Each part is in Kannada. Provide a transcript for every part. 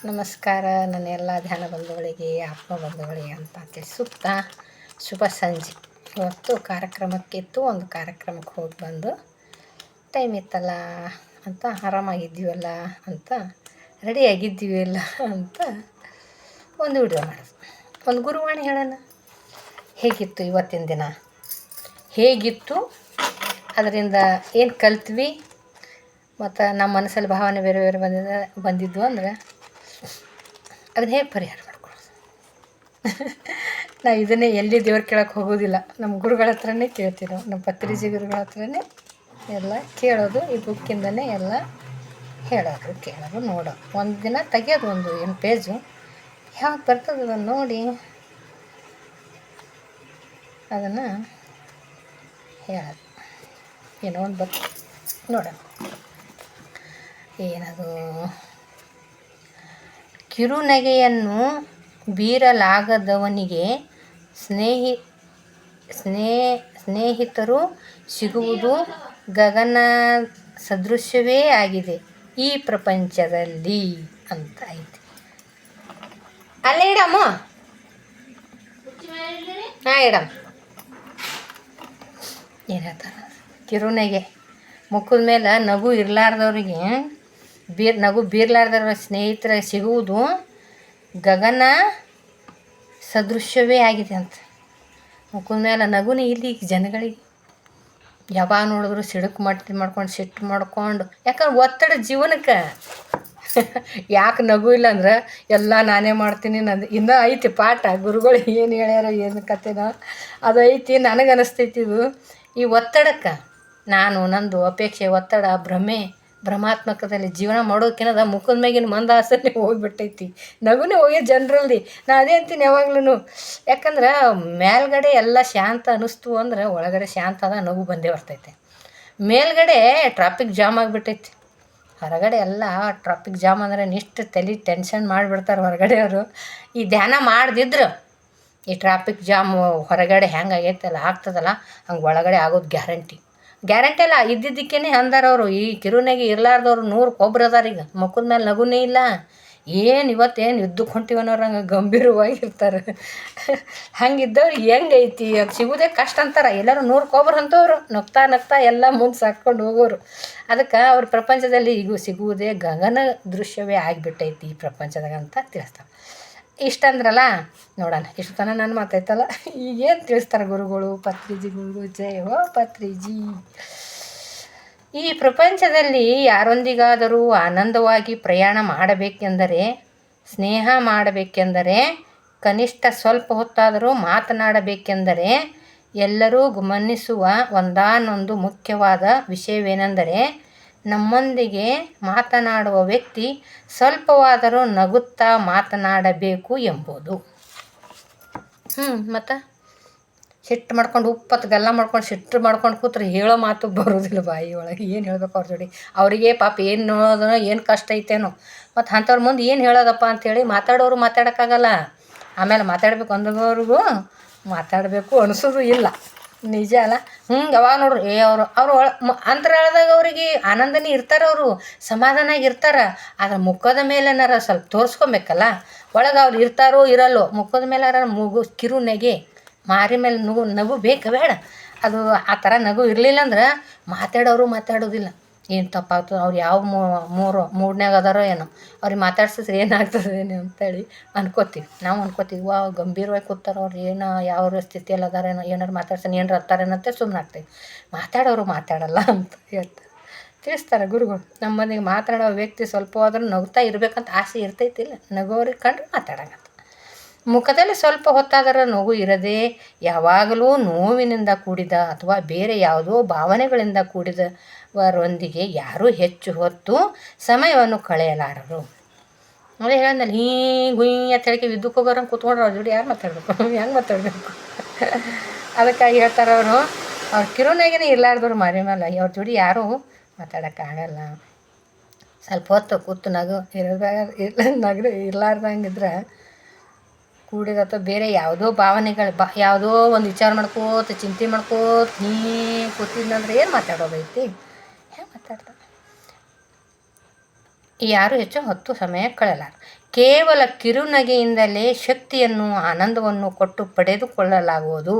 ನಮಸ್ಕಾರ. ನನ್ನ ಎಲ್ಲ ಧ್ಯಾನ ಬಂಧುಗಳಿಗೆ, ಆತ್ಮ ಬಂಧುಗಳಿಗೆ ಅಂತ ತಿಳಿಸುತ್ತಾ ಶುಭ ಸಂಜೆ. ಇವತ್ತು ಕಾರ್ಯಕ್ರಮಕ್ಕಿತ್ತು, ಒಂದು ಕಾರ್ಯಕ್ರಮಕ್ಕೆ ಹೋಗಿ ಬಂದು ಟೈಮ್ ಇತ್ತಲ್ಲ ಅಂತ ಆರಾಮಾಗಿದ್ದೀವಲ್ಲ ಅಂತ ರೆಡಿಯಾಗಿದ್ದೀವಲ್ಲ ಅಂತ ಒಂದು ವಿಡಿಯೋ ಮಾಡೋದು. ಒಂದು ಗುರುವಾಣಿ ಹೇಳೋಣ. ಹೇಗಿತ್ತು ಇವತ್ತಿನ ದಿನ, ಹೇಗಿತ್ತು, ಅದರಿಂದ ಏನು ಕಲ್ತ್ವಿ, ಮತ್ತು ನಮ್ಮ ಮನಸ್ಸಲ್ಲಿ ಭಾವನೆ ಬೇರೆ ಬೇರೆ ಬಂದಿದ್ವು ಅಂದರೆ ಅದನ್ನ ಹೇಗೆ ಪರಿಹಾರ ಮಾಡ್ಕೊಳ್ಳೋದು. ನಾವು ಇದನ್ನೇ ಎಲ್ಲಿ ದೇವ್ರು ಕೇಳೋಕ್ಕೆ ಹೋಗೋದಿಲ್ಲ, ನಮ್ಮ ಗುರುಗಳ ಹತ್ರನೇ ಕೇಳ್ತೀವಿ. ನಾವು ನಮ್ಮ ಪತ್ರಿಜಿ ಗುರುಗಳ ಹತ್ರನೇ ಎಲ್ಲ ಕೇಳೋದು, ಈ ಬುಕ್ಕಿಂದನೇ ಎಲ್ಲ ಹೇಳೋದು, ಕೇಳೋದು, ನೋಡೋದು. ಒಂದು ದಿನ ತೆಗಿಯೋದು, ಒಂದು ಏನು ಪೇಜು ಯಾವಾಗ ಬರ್ತದೆ ಅದನ್ನು ನೋಡಿ ಅದನ್ನು ಹೇಳೋದು. ಏನೋ ಒಂದು ನೋಡೋಣ. ಏನದು, ಕಿರುನಗೆಯನ್ನು ಬೀರಲಾಗದವನಿಗೆ ಸ್ನೇಹಿತರು ಸಿಗುವುದು ಗಗನ ಸದೃಶ್ಯವೇ ಆಗಿದೆ ಈ ಪ್ರಪಂಚದಲ್ಲಿ ಅಂತ ಐತಿ. ಅಲ್ಲೇ ಇಡಮ್ಮ, ಹಾಂ ಇಡಮ್ಮ. ಏನು ಹೇಳ್ತಾರೆ, ಕಿರುನಗೆ ಮುಖದ ಮೇಲೆ ನಗು ಇರಲಾರ್ದವ್ರಿಗೆ ನಗು ಬೀರ್ಲಾರ್ದವ್ರ ಸ್ನೇಹಿತರ ಸಿಗುವುದು ಗಗನ ಸದೃಶ್ಯವೇ ಆಗಿದೆ ಅಂತ. ಮುಖದ ಮೇಲೆ ನಗುನೇ ಇಲ್ಲಿ ಜನಗಳಿಗೆ. ಯಾವಾಗ ನೋಡಿದ್ರು ಸಿಡುಕು ಮಾಡ್ಕೊಂಡು ಸಿಟ್ಟು ಮಾಡ್ಕೊಂಡು, ಯಾಕಂದ್ರೆ ಒತ್ತಡ ಜೀವನಕ್ಕೆ. ಯಾಕೆ ನಗು ಇಲ್ಲ ಅಂದ್ರೆ ಎಲ್ಲ ನಾನೇ ಮಾಡ್ತೀನಿ, ನಂದು ಇನ್ನೂ ಐತಿ ಪಾಠ. ಗುರುಗಳು ಏನು ಹೇಳ್ಯಾರೋ ಏನು ಕತೆನೋ ಅದು ಐತಿ. ನನಗೆ ಅನಿಸ್ತೈತಿ ಇದು ಈ ಒತ್ತಡಕ್ಕೆ ನಾನು ನಂದು ಅಪೇಕ್ಷೆ, ಒತ್ತಡ, ಭ್ರಮಾತ್ಮಕದಲ್ಲಿ ಜೀವನ ಮಾಡೋದಕ್ಕಿನ್ನದ ಮುಖದ ಮ್ಯಾಗಿನ ಮಂದಹಾಸನೆ ಹೋಗಿಬಿಟ್ಟೈತಿ. ನಗುನೇ ಹೋಗಿ ಜನರಲ್ಲಿ. ನಾ ಅದೇ ಅಂತೀನಿ ಯಾವಾಗ್ಲೂ. ಯಾಕಂದ್ರೆ ಮೇಲ್ಗಡೆ ಎಲ್ಲ ಶಾಂತ ಅನ್ನಿಸ್ತು ಅಂದ್ರೆ ಒಳಗಡೆ ಶಾಂತ ಅದ, ನಗು ಬಂದೇ ಬರ್ತೈತೆ. ಮೇಲ್ಗಡೆ ಟ್ರಾಫಿಕ್ ಜಾಮ್ ಆಗಿಬಿಟ್ಟೈತಿ, ಹೊರಗಡೆ ಎಲ್ಲ ಟ್ರಾಫಿಕ್ ಜಾಮ್ ಅಂದರೆ ಇಷ್ಟು ತಲೆ ಟೆನ್ಷನ್ ಮಾಡಿಬಿಡ್ತಾರೆ ಹೊರಗಡೆ ಅವರು. ಈ ಧ್ಯಾನ ಮಾಡ್ದಿದ್ರು ಈ ಟ್ರಾಫಿಕ್ ಜಾಮ್ ಹೊರಗಡೆ ಹೆಂಗೆ ಆಗೈತಲ್ಲ ಆಗ್ತದಲ್ಲ ಹಂಗೆ ಒಳಗಡೆ ಆಗೋದು ಗ್ಯಾರಂಟಿ ಅಲ್ಲ. ಇದ್ದಿದ್ದಕ್ಕೇ ಅಂದಾರವರು, ಈ ಕಿರುನಗೆ ಇರಲಾರ್ದವ್ರು 100 ಕೊಬ್ರು ಅದಾರ. ಈಗ ಮುಖದ ಮೇಲೆ ನಗುನೇ ಇಲ್ಲ. ಏನು ಇವತ್ತೇನು ಯುದ್ಧಕ್ಕೆ ಹೊಂಟಿವನವ್ರು ಹಂಗೆ ಗಂಭೀರವಾಗಿರ್ತಾರೆ. ಹಂಗಿದ್ದವ್ರು ಹೆಂಗೈತಿ ಅದು ಸಿಗೋದೇ ಕಷ್ಟ ಅಂತಾರೆ. ಎಲ್ಲರೂ 100 ಕೊಬ್ರು ಅಂತವ್ರು ನಗ್ತಾ ಎಲ್ಲ ಮುಂದೆ ಸಾಕ್ಕೊಂಡು ಹೋಗೋರು. ಅದಕ್ಕೆ ಅವ್ರ ಪ್ರಪಂಚದಲ್ಲಿ ಈಗ ಸಿಗುವುದೇ ಗಗನ ದೃಶ್ಯವೇ ಆಗಿಬಿಟ್ಟೈತಿ ಈ ಪ್ರಪಂಚದಾಗ ಅಂತ ತಿಳಿಸ್ತಾರೆ. ಇಷ್ಟ ಅಂದ್ರಲ್ಲ, ನೋಡೋಣ. ಇಷ್ಟು ತನಕ ನಾನು ಮಾತಾಯ್ತಲ್ಲ, ಈಗೇನು ತಿಳಿಸ್ತಾರೆ ಗುರುಗಳು, ಪತ್ರಿಜಿ ಗುರು. ಜೈ ಹೋ ಪತ್ರಿಜಿ. ಈ ಪ್ರಪಂಚದಲ್ಲಿ ಯಾರೊಂದಿಗಾದರೂ ಆನಂದವಾಗಿ ಪ್ರಯಾಣ ಮಾಡಬೇಕೆಂದರೆ, ಸ್ನೇಹ ಮಾಡಬೇಕೆಂದರೆ, ಕನಿಷ್ಠ ಸ್ವಲ್ಪ ಹೊತ್ತಾದರೂ ಮಾತನಾಡಬೇಕೆಂದರೆ ಎಲ್ಲರೂ ಗಮನಿಸುವ ಒಂದಾನೊಂದು ಮುಖ್ಯವಾದ ವಿಷಯವೇನೆಂದರೆ ನಮ್ಮೊಂದಿಗೆ ಮಾತನಾಡುವ ವ್ಯಕ್ತಿ ಸ್ವಲ್ಪವಾದರೂ ನಗುತ್ತಾ ಮಾತನಾಡಬೇಕು ಎಂಬುದು. ಮತ್ತು ಸಿಟ್ಟು ಮಾಡ್ಕೊಂಡು ಉಪ್ಪತ್ತು ಗಲ್ಲ ಮಾಡ್ಕೊಂಡು ಸಿಟ್ಟು ಮಾಡ್ಕೊಂಡು ಕೂತ್ರೆ ಹೇಳೋ ಮಾತು ಬರೋದಿಲ್ಲ ಬಾಯಿ ಒಳಗೆ. ಏನು ಹೇಳ್ಬೇಕು ಅವ್ರ ಜೋಡಿ? ಅವರಿಗೆ ಪಾಪ ಏನು ನೋಡೋದನೋ, ಏನು ಕಷ್ಟ ಐತೇನೋ. ಮತ್ತು ಅಂಥವ್ರ ಮುಂದೆ ಏನು ಹೇಳೋದಪ್ಪ ಅಂಥೇಳಿ ಮಾತಾಡೋರು ಮಾತಾಡೋಕ್ಕಾಗಲ್ಲ. ಆಮೇಲೆ ಮಾತಾಡಬೇಕು ಅಂದವ್ರಿಗೂ ಮಾತಾಡಬೇಕು ಅನಿಸೋದು ಇಲ್ಲ. ನಿಜ ಅಲ್ಲ? ಯಾವಾಗ ನೋಡ್ರಿ ಅವರು ಅಂತರಾಳದಾಗ ಅವರಿಗೆ ಆನಂದನೇ ಇರ್ತಾರೆ, ಅವರು ಸಮಾಧಾನ ಇರ್ತಾರೆ. ಆದರೆ ಮುಖದ ಮೇಲೆನಾರ ಸ್ವಲ್ಪ ತೋರಿಸ್ಕೊಬೇಕಲ್ಲ. ಒಳಗೆ ಅವ್ರು ಇರ್ತಾರೋ ಇರಲ್ಲೋ, ಮುಖದ ಮೇಲಾರ ಕಿರು ನಗೆ, ಮಾರಿ ಮೇಲೆ ನಗು ಬೇಕು ಬೇಡ. ಅದು ಆ ಥರ ನಗು ಇರಲಿಲ್ಲ ಅಂದ್ರೆ ಮಾತಾಡೋದಿಲ್ಲ. ಏನು ತಪ್ಪಾಗ್ತದೆ, ಅವ್ರು ಯಾವ ಮೂಡ್ನ್ಯಾಗ ಅದಾರೋ ಏನೋ, ಅವ್ರಿಗೆ ಮಾತಾಡ್ಸಿದ್ರೆ ಏನಾಗ್ತದೆ ಏನು ಅಂತೇಳಿ ನಾವು ಅನ್ಕೋತೀವಿ. ಗಂಭೀರವಾಗಿ ಕೂತಾರ ಅವ್ರು, ಏನೋ ಯಾವ ಸ್ಥಿತಿಯಲ್ಲಿ ಅದಾರೇನೋ, ಏನಾರು ಮಾತಾಡ್ಸೋಣ ಏನಾರು ಹತ್ತಾರೇನಂತೆ ಸುಮ್ಮನೆ ಆಗ್ತೈವಿ. ಮಾತಾಡೋರು ಮಾತಾಡಲ್ಲ ಅಂತ ಹೇಳ್ತಾರೆ, ತಿಳಿಸ್ತಾರೆ ಗುರುಗಳು. ನಮ್ಮನಿಗೆ ಮಾತಾಡೋ ವ್ಯಕ್ತಿ ಸ್ವಲ್ಪವಾದ್ರೂ ನಗ್ತಾ ಇರಬೇಕಂತ ಆಸೆ ಇರ್ತೈತಿಲ್ಲ. ನಗೋರಿಗೆ ಕಂಡ್ರೆ ಮಾತಾಡಂಗಂತ. ಮುಖದಲ್ಲಿ ಸ್ವಲ್ಪ ಹೊತ್ತಾದರೂ ನಗು ಇರದೆ ಯಾವಾಗಲೂ ನೋವಿನಿಂದ ಕೂಡಿದ ಅಥವಾ ಬೇರೆ ಯಾವುದೋ ಭಾವನೆಗಳಿಂದ ಕೂಡಿದವರೊಂದಿಗೆ ಯಾರೂ ಹೆಚ್ಚು ಹೊತ್ತು ಸಮಯವನ್ನು ಕಳೆಯಲಾರರು. ಅದೇ ಹೇಳಿದ್ನಲ್ಲ, ಗುಯ್ ಅಂತ ಹೇಳಿ ವಿದ್ಯುಕ್ಕೆ ಹೋಗೋರಂಗೆ ಕೂತ್ಕೊಂಡ್ರೆ ಅವ್ರ ಜೋಡಿ ಯಾರು ಮಾತಾಡಬೇಕು, ಹೆಂಗೆ ಮಾತಾಡಬೇಕು? ಅದಕ್ಕಾಗಿ ಹೇಳ್ತಾರೆ ಅವರು, ಅವ್ರ ಕಿರುನಾಗೇ ಇರಲಾರ್ದವ್ರು ಮಾರಿ ಮೇಲೆ ಅವ್ರ ಜೋಡಿ ಯಾರೂ ಮಾತಾಡೋಕ್ಕಾಗಲ್ಲ. ಸ್ವಲ್ಪ ಹೊತ್ತು ಕೂತು ನಗು ಇರಲಾರ್ದಂಗಿದ್ರೆ ಕೂಡಿದ ಅಥವಾ ಬೇರೆ ಯಾವುದೋ ಭಾವನೆಗಳು ಯಾವುದೋ ಒಂದು ವಿಚಾರ ಮಾಡ್ಕೋತ ಚಿಂತೆ ಮಾಡ್ಕೋತ ಕೂತಿದ್ನಂದ್ರೆ ಏನು ಮಾತಾಡೋದೈತಿ? ಹೆಂಗೆ ಮಾತಾಡ್ತಾರೆ? ಯಾರು ಹೆಚ್ಚು ಹೊತ್ತು ಸಮಯ ಕಳೆಯಲಾರ. ಕೇವಲ ಕಿರುನಗೆಯಿಂದಲೇ ಶಕ್ತಿಯನ್ನು ಆನಂದವನ್ನು ಕೊಟ್ಟು ಪಡೆದುಕೊಳ್ಳಲಾಗುವುದು.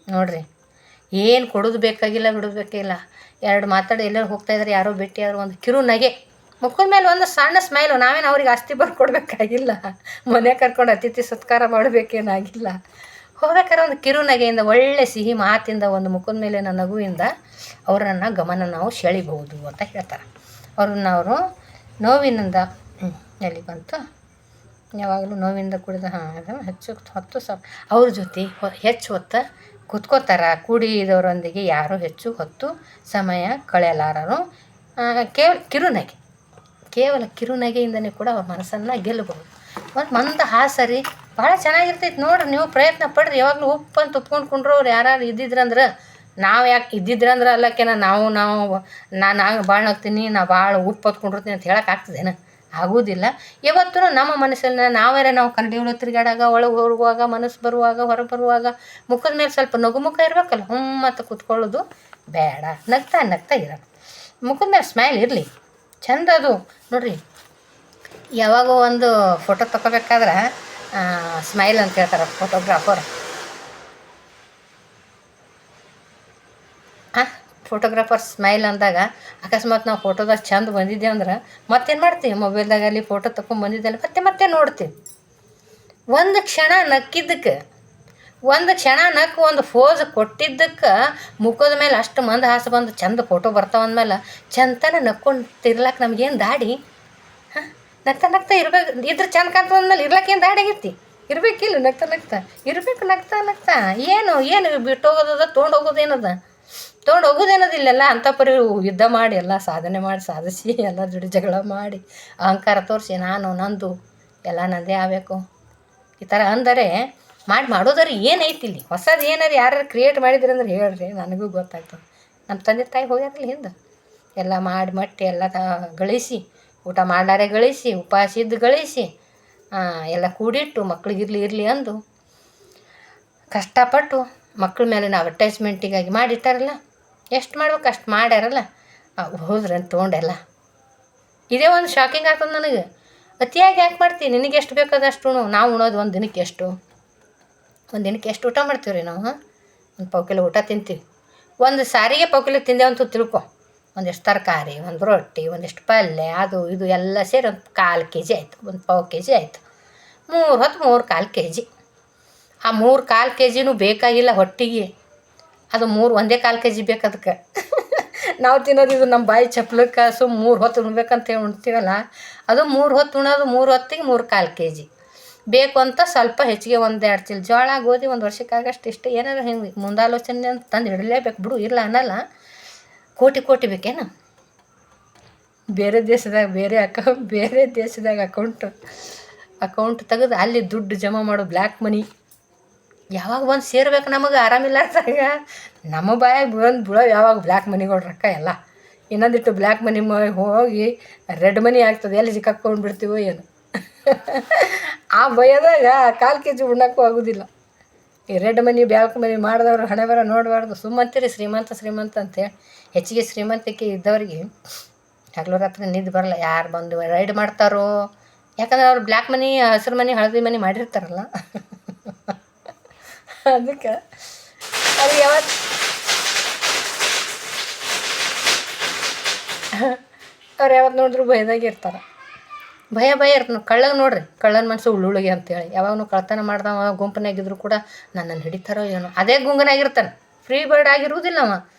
ನೋಡ್ರಿ, ಏನು ಕೊಡೋದು ಬೇಕಾಗಿಲ್ಲ, ಬಿಡೋದು ಬೇಕಾಗಿಲ್ಲ. ಎರಡು ಮಾತಾಡಿ ಎಲ್ಲರೂ ಹೋಗ್ತಾಯಿದ್ರೆ ಯಾರೋ ಭೇಟಿಯಾದ್ರು ಒಂದು ಕಿರು ನಗೆ, ಮುಖದ ಮೇಲೆ ಒಂದು ಸಣ್ಣ ಸ್ಮೈಲು. ನಾವೇನು ಅವ್ರಿಗೆ ಆಸ್ತಿ ಬರ್ಕೊಡ್ಬೇಕಾಗಿಲ್ಲ, ಮನೆ ಕರ್ಕೊಂಡು ಅತಿಥಿ ಸತ್ಕಾರ ಮಾಡಬೇಕೇನಾಗಿಲ್ಲ. ಹೋಗ್ಬೇಕಾದ್ರೆ ಒಂದು ಕಿರು ನಗೆಯಿಂದ, ಒಳ್ಳೆ ಸಿಹಿ ಮಾತಿಂದ, ಒಂದು ಮುಖದ ಮೇಲಿನ ನಗುವಿಂದ ಅವರನ್ನು ಗಮನ ನಾವು ಸೆಳಿಬಹುದು ಅಂತ ಹೇಳ್ತಾರೆ. ಅವರು ನೋವಿನಿಂದ ಎಲ್ಲಿ ಬಂತು, ಯಾವಾಗಲೂ ನೋವಿಂದ ಕುಡಿದ ಹೆಚ್ಚು ಹೊತ್ತು ಅವ್ರ ಜೊತೆ ಹೆಚ್ಚು ಹೊತ್ತು ಕೂತ್ಕೋತಾರ. ಕೂಡಿದವರೊಂದಿಗೆ ಯಾರು ಹೆಚ್ಚು ಹೊತ್ತು ಸಮಯ ಕಳೆಯಲಾರರು. ಕೇವಲ ಕಿರುನಗೆಯಿಂದನೇ ಕೂಡ ಅವ್ರ ಮನಸ್ಸನ್ನು ಗೆಲ್ಲಬಹುದು. ಒಂದು ಮಂದ ಹಾಸರಿ ಭಾಳ ಚೆನ್ನಾಗಿರ್ತೈತಿ ನೋಡ್ರಿ. ನೀವು ಪ್ರಯತ್ನ ಪಡ್ರಿ. ಯಾವಾಗಲೂ ಉಪ್ಪಂತ ಉಪ್ಕೊಂಡು ಕುಂಡ್ರವ್ರು ಯಾರು ಇದ್ದಿದ್ರಂದ್ರೆ, ನಾವು ಯಾಕೆ ಇದ್ದಿದ್ರಂದ್ರೆ ಅಲ್ಲಕ್ಕೇನ ನಾನು ಭಾಳ ನಗ್ತೀನಿ, ನಾ ಭಾಳ ಉಪ್ಪು ಹೊತ್ಕೊಂಡಿರ್ತೀನಿ ಅಂತ ಹೇಳೋಕ್ಕಾಗ್ತದೇನ? ಆಗೋದಿಲ್ಲ. ಯಾವತ್ತೂ ನಮ್ಮ ಮನಸ್ಸನ್ನು ನಾವು ಕನ್ನಡಿಗಳು ತಿರುಗಾಡಾಗ, ಒಳಗೆ ಹೋಗುವಾಗ, ಮನಸ್ಸು ಬರುವಾಗ, ಹೊರಗೆ ಬರುವಾಗ ಮುಖದ ಮೇಲೆ ಸ್ವಲ್ಪ ನಗುಮುಖ ಇರಬೇಕಲ್ಲ, ಮತ್ತು ಕೂತ್ಕೊಳ್ಳೋದು ಬೇಡ. ನಗ್ತಾ ಇರೋಣ. ಮುಖದ ಮೇಲೆ ಸ್ಮೈಲ್ ಇರಲಿ, ಚಂದ ಅದು. ನೋಡಿರಿ, ಯಾವಾಗೋ ಒಂದು ಫೋಟೋ ತಗೋಬೇಕಾದ್ರೆ ಸ್ಮೈಲ್ ಅಂತ ಹೇಳ್ತಾರೆ ಫೋಟೋಗ್ರಾಫರ್. ಸ್ಮೈಲ್ ಅಂದಾಗ ಅಕಸ್ಮಾತ್ ನಾವು ಫೋಟೋದಾಗ ಚಂದ ಬಂದಿದ್ದೇವೆ ಅಂದ್ರೆ ಮತ್ತೇನು ಮಾಡ್ತೀವಿ, ಮೊಬೈಲ್ದಾಗ ಅಲ್ಲಿ ಫೋಟೋ ತಗೊಂಡ್ಬಂದಿದ್ದಲ್ಲ ಮತ್ತೆ ನೋಡ್ತೀವಿ. ಒಂದು ಕ್ಷಣ ನಕ್ಕಿದ್ದಕ್ಕೆ, ಒಂದು ಕ್ಷಣ ನಕ್ಕು ಒಂದು ಫೋಸ್ ಕೊಟ್ಟಿದ್ದಕ್ಕೆ ಮುಖದ ಮೇಲೆ ಅಷ್ಟು ಮಂದ ಹಾಸ ಬಂದು ಚಂದ ಫೋಟೋ ಬರ್ತಾವಂದ್ಮೇಲೆ ಚಂತನ ನಕ್ಕೊಂತಿರ್ಲಕ್ಕೆ ನಮಗೇನು ದಾಡಿ? ನಗ್ತಾ ಇರ್ಬೇಕು. ಇದ್ರೆ ಚಂದ ಕಾಣ್ತಂದ್ಮೇಲೆ ಇರ್ಲಕ್ಕೇನು ದಾಡಿ ಆಗೈತಿ? ಇರಬೇಕಿಲ್ಲ, ನಗ್ತಾ ಏನು ಬಿಟ್ಟೋಗೋದದ, ತೊಗೊಂಡೋಗೋದೇನದಿಲ್ಲೆಲ್ಲ ಅಂಥ ಪರಿ ಯುದ್ಧ ಮಾಡಿ ಎಲ್ಲ ಸಾಧನೆ ಮಾಡಿ ಸಾಧಿಸಿ ಎಲ್ಲ ಜಗಳ ಮಾಡಿ ಅಹಂಕಾರ ತೋರಿಸಿ ನಂದು ಎಲ್ಲ ನಂದೇ ಆಗಬೇಕು ಈ ಥರ ಅಂದರೆ ಮಾಡೋದಾರೆ ಏನೈತಿ ಇಲ್ಲಿ? ಹೊಸದು ಏನಾರು ಯಾರು ಕ್ರಿಯೇಟ್ ಮಾಡಿದ್ರಿ ಅಂದ್ರೆ ಹೇಳ್ರಿ, ನನಗೂ ಗೊತ್ತಾಗ್ತದೆ. ನಮ್ಮ ತಂದೆ ತಾಯಿ ಹೋಗ್ಯಾರಲ್ಲ ಹಿಂದೆ, ಎಲ್ಲ ಮಟ್ಟಿ ಎಲ್ಲ ಗಳಿಸಿ, ಊಟ ಮಾಡಾರೆ ಗಳಿಸಿ, ಉಪವಾಸ ಇದ್ದು ಗಳಿಸಿ, ಎಲ್ಲ ಕೂಡಿಟ್ಟು ಮಕ್ಳಿಗಿರ್ಲಿ ಅಂದು ಕಷ್ಟಪಟ್ಟು ಮಕ್ಳ ಮೇಲೆ ನಾವು ಅಟ್ಯಾಚ್ಮೆಂಟಿಗಾಗಿ ಮಾಡಿಟ್ಟಾರಲ್ಲ, ಎಷ್ಟು ಮಾಡ್ಬೇಕು ಅಷ್ಟು ಮಾಡ್ಯಾರಲ್ಲ, ಹೋದ್ರೆ ಅಂತ ತೊಗೊಂಡೆಲ್ಲ. ಇದೇ ಒಂದು ಶಾಕಿಂಗ್ ಆಗ್ತದೆ ನನಗೆ. ಅತಿಯಾಗಿ ಯಾಕೆ ಮಾಡ್ತೀವಿ? ನಿನಗೆ ಎಷ್ಟು ಬೇಕಾದಷ್ಟು ನಾವು ಉಣೋದು ಒಂದು ದಿನಕ್ಕೆ ಎಷ್ಟು ಊಟ ಮಾಡ್ತೀವಿ ರೀ ನಾವು? ಒಂದು ಪಾವು ಕಿಲೋ ಊಟ ತಿಂತೀವಿ. ಒಂದು ಸಾರಿಗೆ ಪಾವು ಕಿಲೋ ತಿಂದೇವಂತೂ ತಿಳ್ಕೊ, ಒಂದಿಷ್ಟು ತರಕಾರಿ, ಒಂದು ರೊಟ್ಟಿ, ಒಂದಿಷ್ಟು ಪಲ್ಯ, ಅದು ಇದು ಎಲ್ಲ ಸೇರಿ ಒಂದು 1/4 kg ಆಯಿತು, ಒಂದು ಪಾವು kg ಆಯಿತು. 3 ಹೊತ್ತು 3/4 kg. ಆ 3/4 kgನೂ ಬೇಕಾಗಿಲ್ಲ ಹೊಟ್ಟಿಗೆ, ಅದು 1/4 kg ಬೇಕು ಅದಕ್ಕೆ. ನಾವು ತಿನ್ನೋದು ಇದು ನಮ್ಮ ಬಾಯಿ ಚಪ್ಲಕ್ಕೆ 3 ಹೊತ್ತು ಉಣ್ಬೇಕಂತ ಹೇಳಿ ಉಣ್ತೀವಲ್ಲ, ಅದು 3 ಹೊತ್ತು ಉಣೋದು, 3 ಹೊತ್ತಿಗೆ 3/4 kg ಬೇಕು ಅಂತ ಸ್ವಲ್ಪ ಹೆಚ್ಚಿಗೆ 1-2 ಚೀಲ ಜೋಳ ಗೋಧಿ ಒಂದು ವರ್ಷಕ್ಕಾಗಷ್ಟು ಇಷ್ಟು ಏನಾದ್ರು ಹಿಂಗೆ ಮುಂದಾಲೋಚನೆ ಅಂತ ತಂದು ಇಡಲೇಬೇಕು ಬಿಡು, ಇಲ್ಲ ಅನ್ನಲ್ಲ. ಕೋಟಿ ಬೇಕೇನು? ಬೇರೆ ದೇಶದಾಗ ಅಕೌಂಟ್ ತೆಗೆದು ಅಲ್ಲಿ ದುಡ್ಡು ಜಮಾ ಮಾಡೋ ಬ್ಲ್ಯಾಕ್ ಮನಿ ಯಾವಾಗ ಬಂದು ಸೇರ್ಬೇಕು ನಮಗೆ ಆರಾಮಿಲ್ಲಾರ್ದಾಗ? ನಮ್ಮ ಬಾಯಾಗ ಬಿಡೋ ಯಾವಾಗ ಬ್ಲ್ಯಾಕ್ ಮನಿಗಳು ರೊಕ್ಕ ಎಲ್ಲ. ಇನ್ನೊಂದಿಟ್ಟು ಬ್ಲ್ಯಾಕ್ ಮನಿ ಹೋಗಿ ರೆಡ್ ಮನಿ ಆಗ್ತದೆ, ಎಲ್ಲಿ ಸಿಕ್ಕಾಕೊಂಡು ಬಿಡ್ತೀವೋ ಏನು. ಆ ಭಯದಾಗ 1/4 kg ಉಣ್ಣಕ್ಕೂ ಆಗೋದಿಲ್ಲ. ಈ ರೆಡ್ ಮನಿ ಬ್ಲ್ಯಾಕ್ ಮನಿ ಮಾಡಿದವ್ರು ಹಣೆ ಬರ ನೋಡಬಾರ್ದು. ಸುಮ್ಮಂತೀರಿ ಶ್ರೀಮಂತ ಅಂತೇಳಿ. ಹೆಚ್ಚಿಗೆ ಶ್ರೀಮಂತಿಕೆ ಇದ್ದವ್ರಿಗೆ ಹಗಲು ರಾತ್ರಿ ನಿದ್ದೆ ಬರಲ್ಲ. ಯಾರು ಬಂದು ರೈಡ್ ಮಾಡ್ತಾರೋ? ಯಾಕಂದ್ರೆ ಅವ್ರು ಬ್ಲ್ಯಾಕ್ ಮನಿ, ಹಸಿರು ಮನಿ, ಹಳದಿ ಮನಿ ಮಾಡಿರ್ತಾರಲ್ಲ. ಅದಕ್ಕೆ ಅದು ಯಾವತ್ತು ನೋಡಿದ್ರು ಭಯದಾಗ ಇರ್ತಾರೆ. ಭಯ ಇರ್ತದೆ. ಕಳ್ಳಗೆ ನೋಡ್ರಿ, ಕಳ್ಳನ ಮನಸ್ಸು ಉಳ್ಳುಳಿಗೆ ಅಂತೇಳಿ. ಯಾವಾಗೂ ಕಳ್ತನ ಮಾಡ್ದವ ಗುಂಪನಾಗಿದ್ರು ಕೂಡ ನನ್ನನ್ನು ಹಿಡಿತಾರೋ ಏನೋ, ಅದೇ ಗುಂಗನಾಗಿರ್ತಾನೆ. ಫ್ರೀ ಬರ್ಡ್ ಆಗಿರುವುದಿಲ್ಲ ಅವ.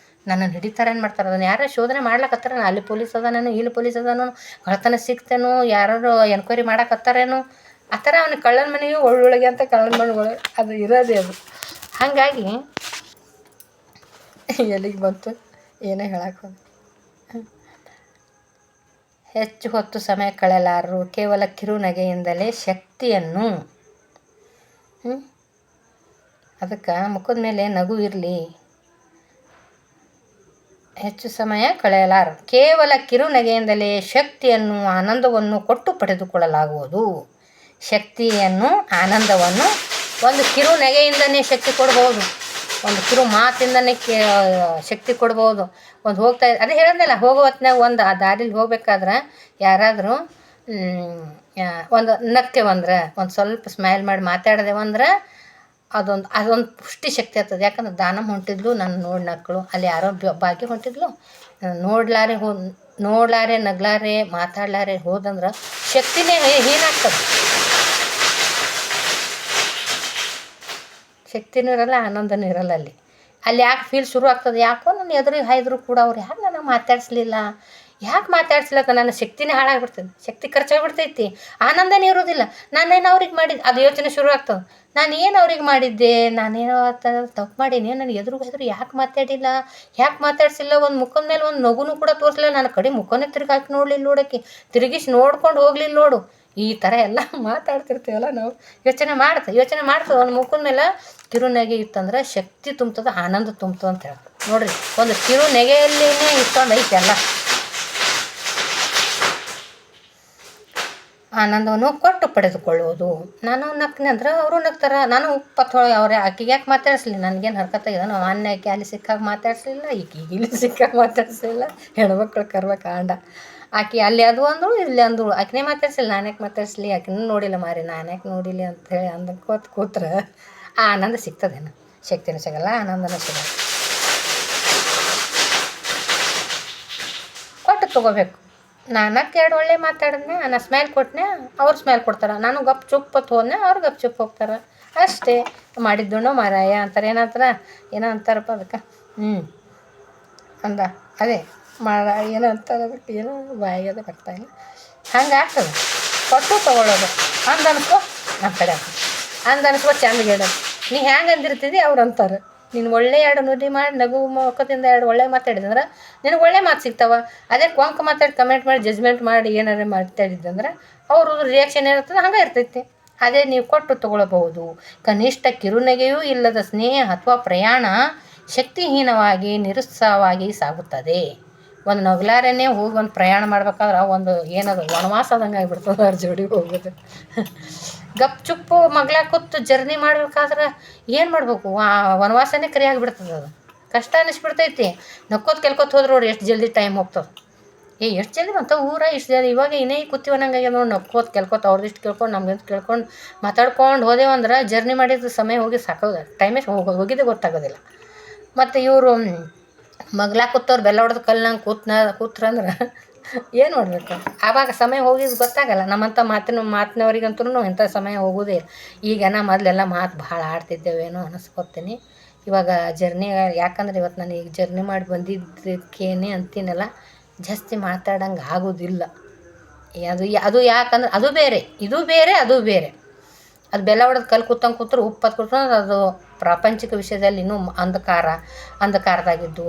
ನನ್ನನ್ನು ಹಿಡಿತಾರೆ ಏನು ಮಾಡ್ತಾರೆ, ಅದನ್ನು ಯಾರು ಶೋಧನೆ ಮಾಡ್ಲಕತ್ತಾರ, ಅಲ್ಲಿ ಪೊಲೀಸ್ ಅದಾನೇನು, ಇಲ್ಲಿ ಪೊಲೀಸ್ ಅದಾನೋ, ಕಳ್ತನ ಸಿಗ್ತೇನೋ, ಯಾರು ಎನ್ಕ್ವೈರಿ ಮಾಡಕತ್ತಾರೇನೋ, ಆ ಥರ ಅವನಿಗೆ ಕಳ್ಳನ ಮನೆಯೂ ಒಳ್ಳೊಳಗೆ ಅಂತ ಕಳ್ಳನ ಮನೆಗಳು ಅದು ಇರೋದೇ ಅದು. ಹಾಗಾಗಿ ಎಲ್ಲಿಗೆ ಬಂತು ಏನೇ ಹೇಳಕ್ಕೆ ಹೆಚ್ಚು ಹೊತ್ತು ಸಮಯ ಕಳೆಯಲಾರರು. ಕೇವಲ ಕಿರುನಗೆಯಿಂದಲೇ ಶಕ್ತಿಯನ್ನು, ಅದಕ್ಕೆ ಮುಖದ ಮೇಲೆ ನಗು ಇರಲಿ. ಹೆಚ್ಚು ಸಮಯ ಕಳೆಯಲಾರರು. ಕೇವಲ ಕಿರುನಗೆಯಿಂದಲೇ ಶಕ್ತಿಯನ್ನು ಆನಂದವನ್ನು ಕೊಟ್ಟು ಪಡೆದುಕೊಳ್ಳಲಾಗುವುದು. ಶಕ್ತಿಯನ್ನು ಆನಂದವನ್ನು ಒಂದು ಕಿರುನಗೆಯಿಂದನೇ ಶಕ್ತಿ ಕೊಡ್ಬೋದು. ಒಂದು ಕಿರು ಮಾತಿಂದನೇ ಶಕ್ತಿ ಕೊಡ್ಬೋದು. ಒಂದು ಹೋಗ್ತಾ ಅದೇ ಹೇಳಿದ್ನಲ್ಲ, ಹೋಗೋ ಹೊತ್ನಾಗ ಒಂದು ಆ ದಾರಿಲಿ ಹೋಗ್ಬೇಕಾದ್ರೆ ಯಾರಾದರೂ ಒಂದು ನಕ್ತೇವಂದ್ರೆ, ಒಂದು ಸ್ವಲ್ಪ ಸ್ಮೈಲ್ ಮಾಡಿ ಮಾತಾಡಿದೆವಂದ್ರೆ ಅದೊಂದು ಪುಷ್ಟಿ ಶಕ್ತಿ ಆಗ್ತದೆ. ಯಾಕಂದ್ರೆ ದಾನಮ್ಮ ಹೊಂಟಿದ್ಲು, ನಾನು ನೋಡಿ ನಕ್ಕಳು. ಅಲ್ಲಿ ಯಾರೋ ಭಾಗ್ಯ ಹೊಂಟಿದ್ಲು, ನೋಡ್ಲಾರೆ ನಗ್ಲಾರೆ ಮಾತಾಡ್ಲಾರೆ ಹೋದಂದ್ರೆ ಶಕ್ತಿನೇ ಏನಾಗ್ತದೆ, ಶಕ್ತಿನೂ ಇರಲ್ಲ, ಆನಂದನೂ ಇರಲ್ಲ. ಅಲ್ಲಿ ಯಾಕೆ ಫೀಲ್ ಶುರು ಆಗ್ತದೆ, ಯಾಕೋ ನನ್ನ ಎದುರಿಗೆ ಹಾಯ್ದ್ರು ಕೂಡ ಅವ್ರು ಯಾಕೆ ನನಗೆ ಮಾತಾಡಿಸ್ಲಿಲ್ಲ, ಯಾಕೆ ಮಾತಾಡ್ಸ್ಲಕ್ಕ, ನನ್ನ ಶಕ್ತಿನೇ ಹಾಳಾಗ್ಬಿಡ್ತದೆ, ಶಕ್ತಿ ಖರ್ಚಾಗ್ಬಿಡ್ತೈತಿ, ಆನಂದನೇ ಇರೋದಿಲ್ಲ. ನಾನೇನು ಅವ್ರಿಗೆ ಮಾಡಿದ್ದು ಅದು ಯೋಚನೆ ಶುರು ಆಗ್ತದೆ. ನಾನು ಏನು ಅವ್ರಿಗೆ ಮಾಡಿದ್ದೆ, ನಾನೇನೋ ತಪ್ಪು ಮಾಡೀನಿ, ನನಗೆ ಎದುರು ಯಾಕೆ ಮಾತಾಡಿಲ್ಲ, ಯಾಕೆ ಮಾತಾಡ್ಸಿಲ್ಲ, ಒಂದು ಮುಖದ ಮೇಲೆ ಒಂದು ನಗುನೂ ಕೂಡ ತೋರಿಸಲಿಲ್ಲ, ನನ್ನ ಕಡೆ ಮುಖನೇ ತಿರುಗಾಕಿ ನೋಡಲಿಲ್ಲ, ನೋಡೋಕ್ಕೆ ತಿರುಗಿಸಿ ನೋಡ್ಕೊಂಡು ಹೋಗ್ಲಿಲ್ಲ ನೋಡು. ಈ ಥರ ಎಲ್ಲ ಮಾತಾಡ್ತಿರ್ತೀವಲ್ಲ ನಾವು. ಯೋಚನೆ ಮಾಡ್ತದೆ ಒಂದು ಮುಖದ ಮೇಲೆ ಕಿರುನಗೆ ಇತ್ತಂದ್ರೆ ಶಕ್ತಿ ತುಂಬ್ತದೆ, ಆನಂದ ತುಂಬ್ತದೆ ಅಂತ ಹೇಳ್ತಾರೆ ನೋಡ್ರಿ. ಒಂದು ಕಿರು ನೆಗೆಯಲ್ಲಿನೇ ಇತ್ತೊಂದು ಐತೆ ಎಲ್ಲ ಆನಂದವನ್ನು ಕೊಟ್ಟು ಪಡೆದುಕೊಳ್ಳುವುದು. ನಾನು ನಗ್ನೆ ಅಂದ್ರೆ ಅವರು ನಗ್ತಾರೆ, ನಾನು ಅವ್ರೆ ಆಕೆಗೆ ಯಾಕೆ ಮಾತಾಡಿಸ್ಲಿ, ನನಗೇನು ಹರ್ಕತ್ತಾಗಿದೆ, ನಾವು ಆಕೆ ಅಲ್ಲಿ ಸಿಕ್ಕಾಗ ಮಾತಾಡಿಸ್ಲಿಲ್ಲ, ಈಕೆಗೆ ಇಲ್ಲಿ ಸಿಕ್ಕಾಗ ಮಾತಾಡಿಸ್ಲಿಲ್ಲ. ಹೆಣ್ಮಕ್ಳು ಕರ್ವ ಕಾಂಡ. ಆಕೆ ಅಲ್ಲಿ ಅದು ಅಂದಳು, ಇಲ್ಲಿ ಅಂದಳು, ಆಕೆನೇ ಮಾತಾಡ್ಸಿಲ್ಲ, ನಾನು ಯಾಕೆ ಮಾತಾಡಿಸ್ಲಿ, ಆಕೆನೂ ನೋಡಿಲ್ಲ ಮಾರಿ, ನಾನು ಯಾಕೆ ನೋಡಿಲ್ಲ ಅಂಥೇಳಿ ಕೂತ್ರೆ ಆ ಆನಂದ ಸಿಗ್ತದೇನು, ಶಕ್ತಿನೂ ಸಿಗಲ್ಲ, ಆನಂದನೂ ಸಿಗಲ್ಲ. ಕೊಟ್ಟು ತೊಗೋಬೇಕು. ನಾನು ಎರಡು ಒಳ್ಳೆ ಮಾತಾಡಿದ್ನೆ, ನಾನು ಸ್ಮೈಲ್ ಕೊಟ್ಟನೆ, ಅವ್ರು ಸ್ಮೈಲ್ ಕೊಡ್ತಾರೆ, ನಾನು ಗಪ್ ಚುಪ್ಪತ್ತು ಹೋದ್ನೆ, ಅವ್ರು ಗಪ್ ಚುಪ್ ಹೋಗ್ತಾರೆ, ಅಷ್ಟೇ. ಮಾಡಿದ್ದುಣ್ಣು ಮಾರಾಯ ಅಂತಾರೆ, ಏನೋ ಅಂತಾರಪ್ಪ ಅದಕ್ಕೆ, ಅದೇ ಏನೋ ಅಂತಾರೆ ಅದಕ್ಕೆ, ಏನೋ ಬಾಯಿಗೆ ಬರ್ತಾಯಿಲ್ಲ. ಹಂಗೆ ಆಗ್ತದೆ ಕೊಟ್ಟು ತೊಗೊಳ್ಳೋದು. ಅನ್ಕೋ ನಮ್ಮ ಕಡೆ ಅನ್ಕೋ ಚಂದ ಹೇಳೋದು. ನೀ ಹೆಂಗೆ ಅಂದಿರ್ತಿದ್ದಿ ಅವ್ರು ಅಂತಾರೆ, ನೀನು ಒಳ್ಳೆ ಎರಡು ನುಡಿ ಮಾಡಿ ನಗು ಮುಖದಿಂದ ಎರಡು ಒಳ್ಳೆ ಮಾತಾಡಿದಂದ್ರೆ ನಿನಗೆ ಒಳ್ಳೆ ಮಾತು ಸಿಗ್ತಾವ. ಅದೇ ಕೊಂಕ ಮಾತಾಡಿ ಕಮೆಂಟ್ ಮಾಡಿ ಜಜ್ಮೆಂಟ್ ಮಾಡಿ ಏನಾರು ಮಾತಾಡಿದ್ದಂದ್ರೆ ಅವ್ರದ್ದು ರಿಯಾಕ್ಷನ್ ಏನಿರ್ತದೆ ಹಂಗೆ ಇರ್ತೈತಿ. ಅದೇ ನೀವು ಕೊಟ್ಟು ತೊಗೊಳ್ಬಹುದು. ಕನಿಷ್ಠ ಕಿರುನಗೆಯೂ ಇಲ್ಲದ ಸ್ನೇಹ ಅಥವಾ ಪ್ರಯಾಣ ಶಕ್ತಿಹೀನವಾಗಿ ನಿರುತ್ಸಾಹವಾಗಿ ಸಾಗುತ್ತದೆ. ಒಂದು ನಗಲಾರನೇ ಹೋಗಿ ಒಂದು ಪ್ರಯಾಣ ಮಾಡ್ಬೇಕಾದ್ರೆ ಒಂದು ಏನದು ವನವಾಸ ಆದಂಗೆ ಆಗಿಬಿಡ್ತದೆ ಅವ್ರ ಜೋಡಿ ಹೋಗೋದು. ಗಪ್ ಚುಪ್ಪು ಮಗ್ಲ ಕೂತು ಜರ್ನಿ ಮಾಡ್ಬೇಕಾದ್ರೆ ಏನು ಮಾಡ್ಬೇಕು, ಆ ವನವಾಸನೇ ಕರಿ ಆಗಿಬಿಡ್ತದೆ. ಅದು ಕಷ್ಟ ಅನ್ನಿಸ್ಬಿಡ್ತೈತಿ. ನಕ್ಕೋತ್ ಕೆಲ್ಕೋತ್ ಹೋದ್ರೆ ನೋಡಿ ಎಷ್ಟು ಜಲ್ದಿ ಟೈಮ್ ಹೋಗ್ತದೆ. ಎಷ್ಟು ಜಲ್ದಿ ಬಂತ ಊರ ಇಷ್ಟು ಜಲ್ದಿ. ಇವಾಗ ಇನ್ನೇ ಕೂತೀವ ನಂಗೆ ನೋಡಿ ನಕ್ಕೋತ್ ಕೆಲ್ಕೋತ ಅವ್ರದಿಷ್ಟು ಕೇಳ್ಕೊಂಡು ನಮ್ಗಿಂತ ಕೇಳ್ಕೊಂಡು ಮಾತಾಡ್ಕೊಂಡು ಹೋದೇವಂದ್ರೆ ಜರ್ನಿ ಮಾಡಿದ ಸಮಯ ಹೋಗಿ ಸಾಕೋದು, ಟೈಮೇ ಹೋಗಿದ್ದೇ ಗೊತ್ತಾಗೋದಿಲ್ಲ. ಮತ್ತು ಇವರು ಮಗ್ಲ ಕೂತವ್ರು ಬೆಲ್ಲ ಹೊಡೆದು ಕಲ್ಲಂಗೆ ಕೂತ್ರಂದ್ರೆ ಏನು ಮಾಡಬೇಕು, ಆವಾಗ ಸಮಯ ಹೋಗಿದ್ದು ಗೊತ್ತಾಗಲ್ಲ. ನಮ್ಮಂಥ ಮಾತಿನವ್ರಿಗಂತೂ ಇಂಥ ಸಮಯ ಹೋಗೋದೇ ಇಲ್ಲ. ಈಗೇನ ಮೊದಲೆಲ್ಲ ಮಾತು ಭಾಳ ಆಡ್ತಿದ್ದೇವೇನೋ ಅನ್ನಿಸ್ಕೊತೀನಿ. ಇವಾಗ ಜರ್ನಿ ಯಾಕಂದ್ರೆ ಇವತ್ತು ನಾನು ಈಗ ಜರ್ನಿ ಮಾಡಿ ಬಂದಿದ್ದಕ್ಕೇನೆ ಅಂತೀನಲ್ಲ, ಜಾಸ್ತಿ ಮಾತಾಡೋಂಗೆ ಆಗೋದಿಲ್ಲ. ಅದು ಯಾಕಂದ್ರೆ ಅದು ಬೇರೆ, ಇದು ಬೇರೆ, ಅದು ಬೇರೆ. ಅದು ಬೆಲ್ಲ ಹೊಡೆದು ಕಲ್ಲು ಕೂತ್ರೆ ಉಪ್ಪತ್ತು ಕೂತ್ರೆ ಅದು ಪ್ರಾಪಂಚಿಕ ವಿಷಯದಲ್ಲಿ ಇನ್ನೂ ಅಂಧಕಾರದಾಗಿದ್ದು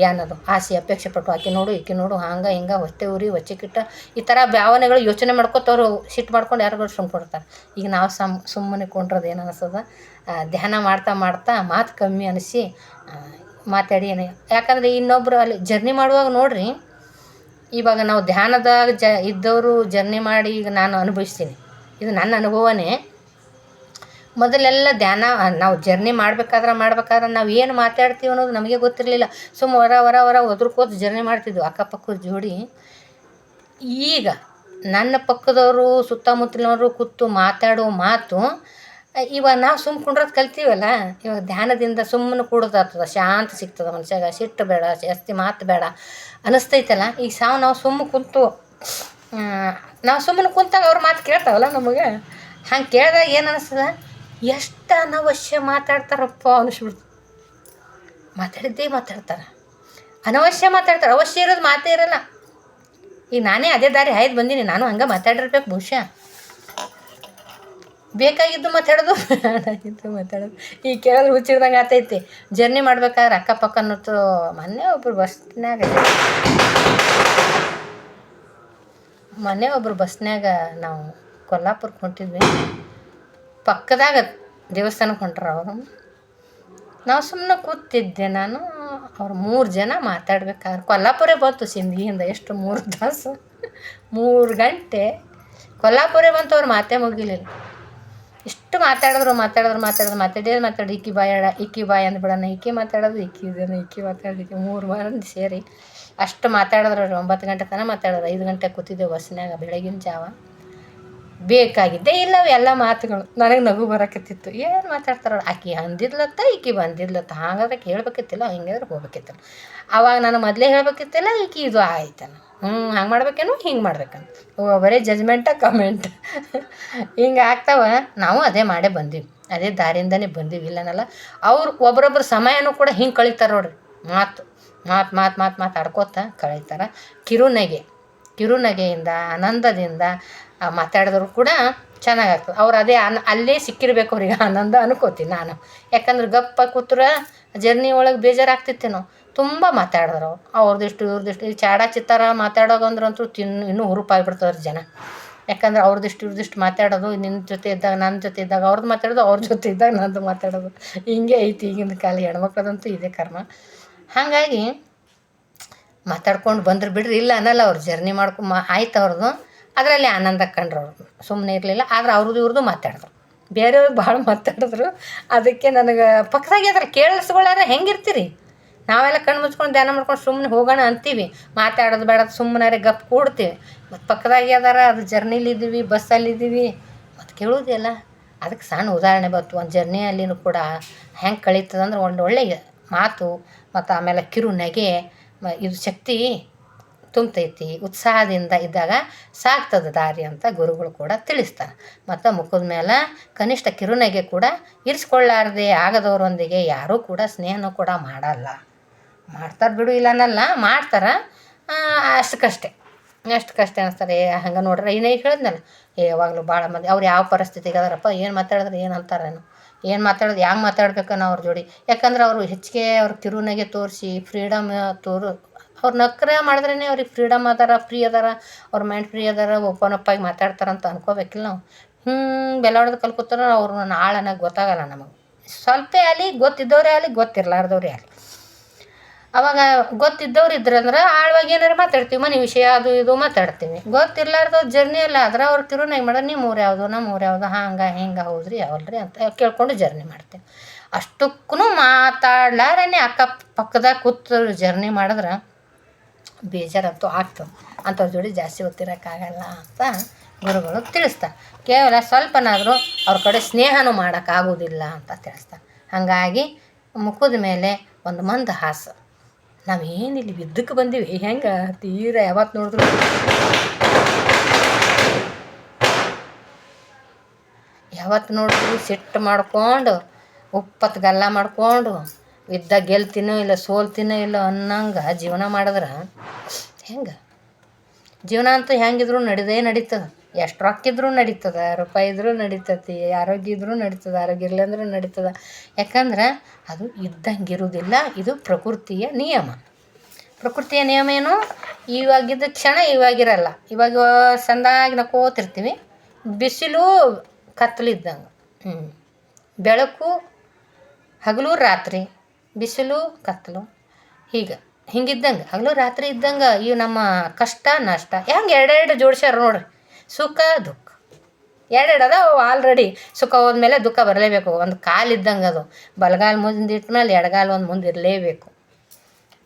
ಏನದು ಆಸೆ ಅಪೇಕ್ಷೆ ಪಟ್ಟು ಆಕೆ ನೋಡು ಈಕೆ ನೋಡು ಹಂಗೆ ಹಿಂಗೆ ಹೊಟ್ಟೆ ಉರಿ ಹೊಚ್ಚೆಕಿಟ್ಟ ಈ ಥರ ಭಾವನೆಗಳು ಯೋಚನೆ ಮಾಡ್ಕೊತವ್ರು ಸಿಟ್ಟು ಮಾಡ್ಕೊಂಡು ಯಾರಿಗೂ ಸುಮ್ಕೊಡ್ತಾರೆ. ಈಗ ನಾವು ಸುಮ್ಮನೆ ಕೊಂಡ್ರದು ಏನು ಅನಿಸ್ತದ, ಧ್ಯಾನ ಮಾಡ್ತಾ ಮಾತು ಕಮ್ಮಿ ಅನಿಸಿ ಮಾತಾಡಿ ಏನೇ. ಯಾಕಂದರೆ ಇನ್ನೊಬ್ಬರು ಅಲ್ಲಿ ಜರ್ನಿ ಮಾಡುವಾಗ ನೋಡ್ರಿ, ಇವಾಗ ನಾವು ಧ್ಯಾನದಾಗ ಇದ್ದವರು ಜರ್ನಿ ಮಾಡಿ ಈಗ ನಾನು ಅನುಭವಿಸ್ತೀನಿ, ಇದು ನನ್ನ ಅನುಭವನೇ. ಮೊದಲೆಲ್ಲ ಧ್ಯಾನ ನಾವು ಜರ್ನಿ ಮಾಡ್ಬೇಕಾದ್ರೆ ನಾವು ಏನು ಮಾತಾಡ್ತೀವಿ ಅನ್ನೋದು ನಮಗೆ ಗೊತ್ತಿರಲಿಲ್ಲ. ಹೊರ ಒದ್ರಕೋತ ಜರ್ನಿ ಮಾಡ್ತಿದ್ವಿ ಅಕ್ಕಪಕ್ಕದ ಜೋಡಿ. ಈಗ ನನ್ನ ಪಕ್ಕದವರು ಸುತ್ತಮುತ್ತಲಿನವರು ಕೂತು ಮಾತಾಡೋ ಮಾತು ಇವಾಗ ನಾವು ಕುಂಡ್ರದು ಕಲ್ತೀವಲ್ಲ, ಇವಾಗ ಧ್ಯಾನದಿಂದ ಸುಮ್ಮನೆ ಕೂಡೋದಾಗ್ತದೆ, ಶಾಂತ ಸಿಗ್ತದೆ ಮನುಷ್ಯಾಗ. ಸಿಟ್ಟು ಬೇಡ, ಜಾಸ್ತಿ ಮಾತು ಬೇಡ ಅನ್ನಿಸ್ತೈತಲ್ಲ. ಈಗ ನಾವು ಸುಮ್ಮನೆ ಕುಂತಾಗ ಅವ್ರ ಮಾತು ಕೇಳ್ತಾವಲ್ಲ ನಮಗೆ. ಹಂಗೆ ಕೇಳಿದಾಗ ಏನು ಅನ್ನಿಸ್ತದ, ಎಷ್ಟು ಅನವಶ್ಯ ಮಾತಾಡ್ತಾರಪ್ಪ ಅನಿಸ್ಬಿಡ್ತು. ಮಾತಾಡಿದ್ದೇ ಮಾತಾಡ್ತಾರೆ, ಅನವಶ್ಯ ಮಾತಾಡ್ತಾರೆ, ಅವಶ್ಯ ಇರೋದು ಮಾತೇ ಇರೋಲ್ಲ. ಈಗ ನಾನೇ ಅದೇ ದಾರಿ ಹಾಯ್ದು ಬಂದೀನಿ, ನಾನು ಹಂಗೆ ಮಾತಾಡಿರ್ಬೇಕು ಬಹುಶಃ. ಬೇಕಾಗಿದ್ದು ಮಾತಾಡೋದು, ಮಾತಾಡೋದು ಈಗ ಕೇಳಿದ್ರೆ ಹುಚ್ಚಿಡ್ದಂಗೆ ಆಗ್ತೈತಿ. ಜರ್ನಿ ಮಾಡ್ಬೇಕಾದ್ರೆ ಅಕ್ಕಪಕ್ಕ ಅನ್ನೋದು. ಮೊನ್ನೆ ಒಬ್ಬರು ಬಸ್ನ್ಯಾಗ ನಾವು ಕೊಲ್ಲಾಪುರಕ್ಕೆ ಹೊಂಟಿದ್ವಿ. ಪಕ್ಕದಾಗ ದೇವಸ್ಥಾನಕ್ಕೆ ಹೊಂಟ್ರ ಅವರು. ನಾವು ಸುಮ್ಮನೆ ಕೂತಿದ್ದೆ. ಅವ್ರು 3 ಜನ ಮಾತಾಡ್ಬೇಕಾದ್ರೆ ಕೊಲ್ಲಾಪುರೇ ಬಂತು ಸಿಂಧಿಯಿಂದ. ಎಷ್ಟು 3 ತಾಸು 3 ಗಂಟೆ ಕೊಲ್ಲಾಪುರೇ ಬಂತು, ಅವ್ರು ಮಾತೇ ಮುಗಿಲಿಲ್ಲ. ಇಷ್ಟು ಮಾತಾಡಿ ಇಕ್ಕಿ ಬಾಯಿ ಅಂದ್ಬಿಡೋಣ, ಇಕ್ಕಿ ಮಾತಾಡೋದು ಇಕ್ಕಿ ಮಾತಾಡೋದು ಮೂರು ಮಂದಿ ಸೇರಿ ಅಷ್ಟು ಮಾತಾಡಿದ್ರು. 9 ಗಂಟೆ ತನಕ ಮಾತಾಡೋದು. 5 ಗಂಟೆ ಕೂತಿದ್ದೆವು ಬಸ್ನ್ಯಾಗ ಬೆಳಗಿನ ಜಾವ. ಬೇಕಾಗಿದ್ದೇ ಇಲ್ಲವು ಎಲ್ಲ ಮಾತುಗಳು. ನನಗೆ ನಗು ಬರೋಕತ್ತಿತ್ತು. ಏನು ಮಾತಾಡ್ತಾರ ಆಕಿ ಅಂದಿದ್ಲತ್ತ ಈಕಿ ಬಂದಿದ್ಲತ್ತ, ಹಾಗಾದ್ರೆ ಹೇಳ್ಬೇಕಿತ್ತಿಲ್ಲ, ಹಿಂಗಾದ್ರೆ ಹೋಗ್ಬೇಕಿತ್ತಲ್ಲ. ಆವಾಗ ನಾನು ಮೊದಲೇ ಹೇಳ್ಬೇಕಿತ್ತಿಲ್ಲ, ಈಕಿ ಇದು ಆಯ್ತಲ್ಲ, ಹಂಗೆ ಮಾಡ್ಬೇಕೇನು ಹಿಂಗೆ ಮಾಡ್ಬೇಕಂತ ಬರೀ ಜಜ್ಮೆಂಟ ಕಮೆಂಟ್ ಹಿಂಗೆ ಆಗ್ತಾವ. ನಾವು ಅದೇ ಮಾಡೇ ಬಂದೀವಿ, ಅದೇ ದಾರಿಯಿಂದನೇ ಬಂದೀವಿ, ಇಲ್ಲನಲ್ಲ. ಅವ್ರು ಒಬ್ರೊಬ್ರು ಸಮಯನೂ ಕೂಡ ಹಿಂಗೆ ಕಳೀತಾರೆ ನೋಡ್ರಿ. ಮಾತಾಡ್ಕೋತ ಕಳೀತಾರೆ. ಕಿರುನಗೆಯಿಂದ ಆನಂದದಿಂದ ಮಾತಾಡಿದ್ರು ಕೂಡ ಚೆನ್ನಾಗಾಗ್ತದೆ. ಅವ್ರು ಅದೇ ಅಲ್ಲೇ ಸಿಕ್ಕಿರ್ಬೇಕು ಅವ್ರಿಗೆ ಆನಂದ ಅನ್ಕೋತೀನಿ ನಾನು. ಯಾಕಂದ್ರೆ ಗಪ್ಪ ಕೂತ್ರೆ ಜರ್ನಿ ಒಳಗೆ ಬೇಜಾರಾಗ್ತಿತ್ತೇನೋ. ತುಂಬ ಮಾತಾಡಿದ್ರು ಅವ್ರದ್ದಿಷ್ಟು ಇವ್ರದ್ದಿಷ್ಟು. ಈ ಚಾಡ ಚಿತ್ತಾರ ಮಾತಾಡೋಗಂದ್ರಂತೂ ಇನ್ನೂ ಹುರುಪಾಗಿಬಿಡ್ತಾರೆ ಜನ. ಯಾಕಂದ್ರೆ ಇವ್ರದ್ದಿಷ್ಟು ಮಾತಾಡೋದು, ನಿನ್ನ ಜೊತೆ ಇದ್ದಾಗ ನನ್ನ ಜೊತೆ ಇದ್ದಾಗ ಅವ್ರದ್ದು ಮಾತಾಡೋದು, ಅವ್ರ ಜೊತೆ ಇದ್ದಾಗ ನಂದು ಮಾತಾಡೋದು, ಹಿಂಗೆ ಐತಿ ಈಗಿನ ಕಾಲ ಹೆಣ್ಮಕ್ಳದಂತೂ ಇದೇ ಕರ್ಮ. ಹಾಗಾಗಿ ಮಾತಾಡ್ಕೊಂಡು ಬಂದ್ರೆ ಬಿಡ್ರಿ, ಇಲ್ಲ ಅನ್ನಲ್ಲ. ಅವ್ರು ಜರ್ನಿ ಆಯ್ತು ಅವ್ರದ್ದು, ಅದರಲ್ಲಿ ಆನಂದ ಕಂಡ್ರು. ಅವ್ರು ಸುಮ್ಮನೆ ಇರಲಿಲ್ಲ. ಆದ್ರೆ ಇವ್ರದ್ದು ಮಾತಾಡಿದ್ರು. ಬೇರೆಯವ್ರಿಗೆ ಭಾಳ ಮಾತಾಡಿದ್ರು. ಅದಕ್ಕೆ ನನಗೆ ಪಕ್ಕದಾಗೆ ಅದ್ರ ಕೇಳಿಸ್ಕೊಳ್ಳಾರ ಹೆಂಗಿರ್ತೀರಿ? ನಾವೆಲ್ಲ ಕಣ್ಣು ಮುಚ್ಕೊಂಡು ಧ್ಯಾನ ಮಾಡ್ಕೊಂಡು ಸುಮ್ಮನೆ ಹೋಗೋಣ ಅಂತೀವಿ, ಮಾತಾಡೋದು ಬೇಡ, ಸುಮ್ಮನೆ ಗಪ್ ಕೂಡ್ತೀವಿ. ಮತ್ತು ಪಕ್ಕದಾಗೆ ಅದಾರ, ಅದು ಜರ್ನಿಲಿದ್ದೀವಿ, ಬಸ್ಸಲ್ಲಿದ್ದೀವಿ, ಮತ್ತು ಕೇಳೋದಿಲ್ಲ. ಅದಕ್ಕೆ ಸಣ್ಣ ಉದಾಹರಣೆ ಬಂತು. ಒಂದು ಜರ್ನಿಯಲ್ಲಿನೂ ಕೂಡ ಹೆಂಗೆ ಕಳೀತದಂದ್ರೆ ಒಳ್ಳೆಯ ಮಾತು ಮತ್ತು ಆಮೇಲೆ ಕಿರು ನಗೆ ಇದು ಶಕ್ತಿ ತುಂಬತೈತಿ. ಉತ್ಸಾಹದಿಂದ ಇದ್ದಾಗ ಸಾಗ್ತದೆ ದಾರಿ ಅಂತ ಗುರುಗಳು ಕೂಡ ತಿಳಿಸ್ತಾರೆ. ಮತ್ತು ಮುಖದ ಮೇಲೆ ಕನಿಷ್ಠ ಕಿರುನಗೆ ಕೂಡ ಇರಿಸ್ಕೊಳ್ಳಾರ್ದೆ ಆಗದವರೊಂದಿಗೆ ಯಾರೂ ಕೂಡ ಸ್ನೇಹನೂ ಕೂಡ ಮಾಡಲ್ಲ. ಮಾಡ್ತಾರೆ ಬಿಡು, ಇಲ್ಲ ಅನ್ನಲ್ಲ, ಮಾಡ್ತಾರೆ. ಅಷ್ಟಕ್ಕಷ್ಟೇ ಅನಿಸ್ತಾರೆ. ಹಂಗೆ ನೋಡ್ರಿ, ಈಗ ಹೇಳಿದ್ನಲ್ಲ, ಯಾವಾಗಲೂ ಭಾಳ ಮಂದಿ ಅವ್ರು ಯಾವ ಪರಿಸ್ಥಿತಿಗೆ ಅದಾರಪ್ಪ, ಏನು ಮಾತಾಡಿದ್ರೆ ಏನು ಅಂತಾರೇನು, ಏನು ಮಾತಾಡೋದು, ಹ್ಯಾಂಗೆ ಮಾತಾಡ್ಬೇಕನ್ನೋ ಅವ್ರ ಜೋಡಿ. ಯಾಕಂದ್ರೆ ಅವರು ಹೆಚ್ಚಿಗೆ ಅವ್ರ ಕಿರುನಗೆ ತೋರಿಸಿ ಫ್ರೀಡಮ್ ಅವ್ರು ನಕ್ರೆ ಮಾಡಿದ್ರೇ ಅವ್ರಿಗೆ ಫ್ರೀಡಮ್ ಅದಾರ, ಫ್ರೀ ಅದಾರ, ಅವ್ರ ಮೈಂಡ್ ಫ್ರೀ ಅದಾರ, ಓಪನ್ ಅಪ್ ಆಗಿ ಮಾತಾಡ್ತಾರಂತ ಅನ್ಕೋಬೇಕಿಲ್ಲ ನಾವು. ಬೆಲೆ ಹೊಡೆದು ಕಲ್ಕೋತಾರ ಅವ್ರು ಆಳನಾಗ ಗೊತ್ತಾಗಲ್ಲ ನಮಗೆ. ಸ್ವಲ್ಪ ಅಲ್ಲಿ ಗೊತ್ತಿದ್ದವ್ರೇ ಆಗಲಿ, ಗೊತ್ತಿರ್ಲಾರ್ದವ್ರೇ ಆಗಲಿ. ಅವಾಗ ಗೊತ್ತಿದ್ದವ್ರು ಇದ್ರಂದ್ರೆ ಆಳವಾಗಿ ಏನಾರು ಮಾತಾಡ್ತೀವಿ, ಮನೆ ವಿಷಯ ಅದು ಇದು ಮಾತಾಡ್ತೀವಿ. ಗೊತ್ತಿರ್ಲಾರ್ದವ್ರು ಜರ್ನಿಯಲ್ಲ ಆದ್ರೆ ಅವ್ರು ಕಿರುನಾಗಿ ಮಾಡೋದು, ನಿಮ್ಮ ಊರು ಯಾವುದು, ನಮ್ಮ ಊರು ಯಾವುದು, ಹಂಗೆ ಹಿಂಗೆ ಹೌದ್ರಿ ಯಾವಲ್ರಿ ಅಂತ ಕೇಳ್ಕೊಂಡು ಜರ್ನಿ ಮಾಡ್ತೀವಿ. ಅಷ್ಟಕ್ಕೂ ಮಾತಾಡ್ಲಾರೇ ಅಕ್ಕಪಕ್ಕದಾಗ ಕೂತು ಜರ್ನಿ ಮಾಡಿದ್ರೆ ಬೇಜಾರಂತೂ ಆಗ್ತದೆ. ಅಂಥವ್ರ ಜೋಡಿ ಜಾಸ್ತಿ ಗೊತ್ತಿರೋಕ್ಕಾಗಲ್ಲ ಅಂತ ಗುರುಗಳು ತಿಳಿಸ್ತಾರೆ. ಕೇವಲ ಸ್ವಲ್ಪನಾದರೂ ಅವ್ರ ಕಡೆ ಸ್ನೇಹನೂ ಮಾಡೋಕ್ಕಾಗೋದಿಲ್ಲ ಅಂತ ತಿಳಿಸ್ತಾರೆ. ಹಾಗಾಗಿ ಮುಖದ ಮೇಲೆ ಒಂದು ಮಂದಹಾಸ. ನಾವೇನಿಲ್ಲಿ ಬಿದ್ದಕ್ಕೆ ಬಂದೀವಿ, ಹೆಂಗೆ ತೀರ ಯಾವತ್ತು ನೋಡಿದ್ರು ಸಿಟ್ಟು ಮಾಡ್ಕೊಂಡು ಉಪ್ಪತ್ತು ಗಲ್ಲ ಮಾಡ್ಕೊಂಡು ಇದ್ದ ಗೆಲ್ತೀನೋ ಇಲ್ಲ ಸೋಲ್ತೀನೋ ಇಲ್ಲ ಅನ್ನಂಗೆ ಜೀವನ ಮಾಡಿದ್ರೆ ಹೆಂಗೆ? ಜೀವನ ಅಂತೂ ಹೆಂಗಿದ್ರು ನಡೀತದೆ. ಎಷ್ಟು ರೊಕ್ಕ ಇದ್ರೂ ನಡೀತದೆ, ರೂಪಾಯಿ ಇದ್ರೂ ನಡೀತತಿ, ಆರೋಗ್ಯ ಇದ್ರೂ ನಡೀತದೆ, ಆರೋಗ್ಯ ಇರಲಿಂದ್ರೂ ನಡೀತದೆ. ಯಾಕಂದ್ರೆ ಅದು ಇದ್ದಂಗೆ ಇರೋದಿಲ್ಲ. ಇದು ಪ್ರಕೃತಿಯ ನಿಯಮ. ಪ್ರಕೃತಿಯ ನಿಯಮ ಏನು? ಇವಾಗಿದ್ದ ಕ್ಷಣ ಇವಾಗಿರಲ್ಲ. ಇವಾಗ ಸಂದಾಗಿ ನಕ್ಕೋತಿರ್ತೀವಿ, ಬಿಸಿಲು ಕತ್ತಲಿದ್ದಂಗೆ, ಬೆಳಕು ಹಗಲು ರಾತ್ರಿ, ಬಿಸಿಲು ಕತ್ತಲು, ಹಿಂಗಿದ್ದಂಗೆ ಹಗಲು ರಾತ್ರಿ ಇದ್ದಂಗೆ ಇವು ನಮ್ಮ ಕಷ್ಟ ನಷ್ಟ ಹೆಂಗೆ ಎರಡೆರಡು ಜೋಡಿಸ್ಯಾರ ನೋಡ್ರಿ. ಸುಖ ದುಃಖ ಎರಡೆರಡು ಅದಾವ ಆಲ್ರೆಡಿ. ಸುಖ ಹೋದ್ಮೇಲೆ ದುಃಖ ಬರಲೇಬೇಕು. ಒಂದು ಕಾಲು ಇದ್ದಂಗೆ ಅದು, ಬಲಗಾಲ ಮುಂದಿಟ್ಮೇಲೆ ಎಡಗಾಲು ಒಂದು ಮುಂದೆ ಇರಲೇಬೇಕು.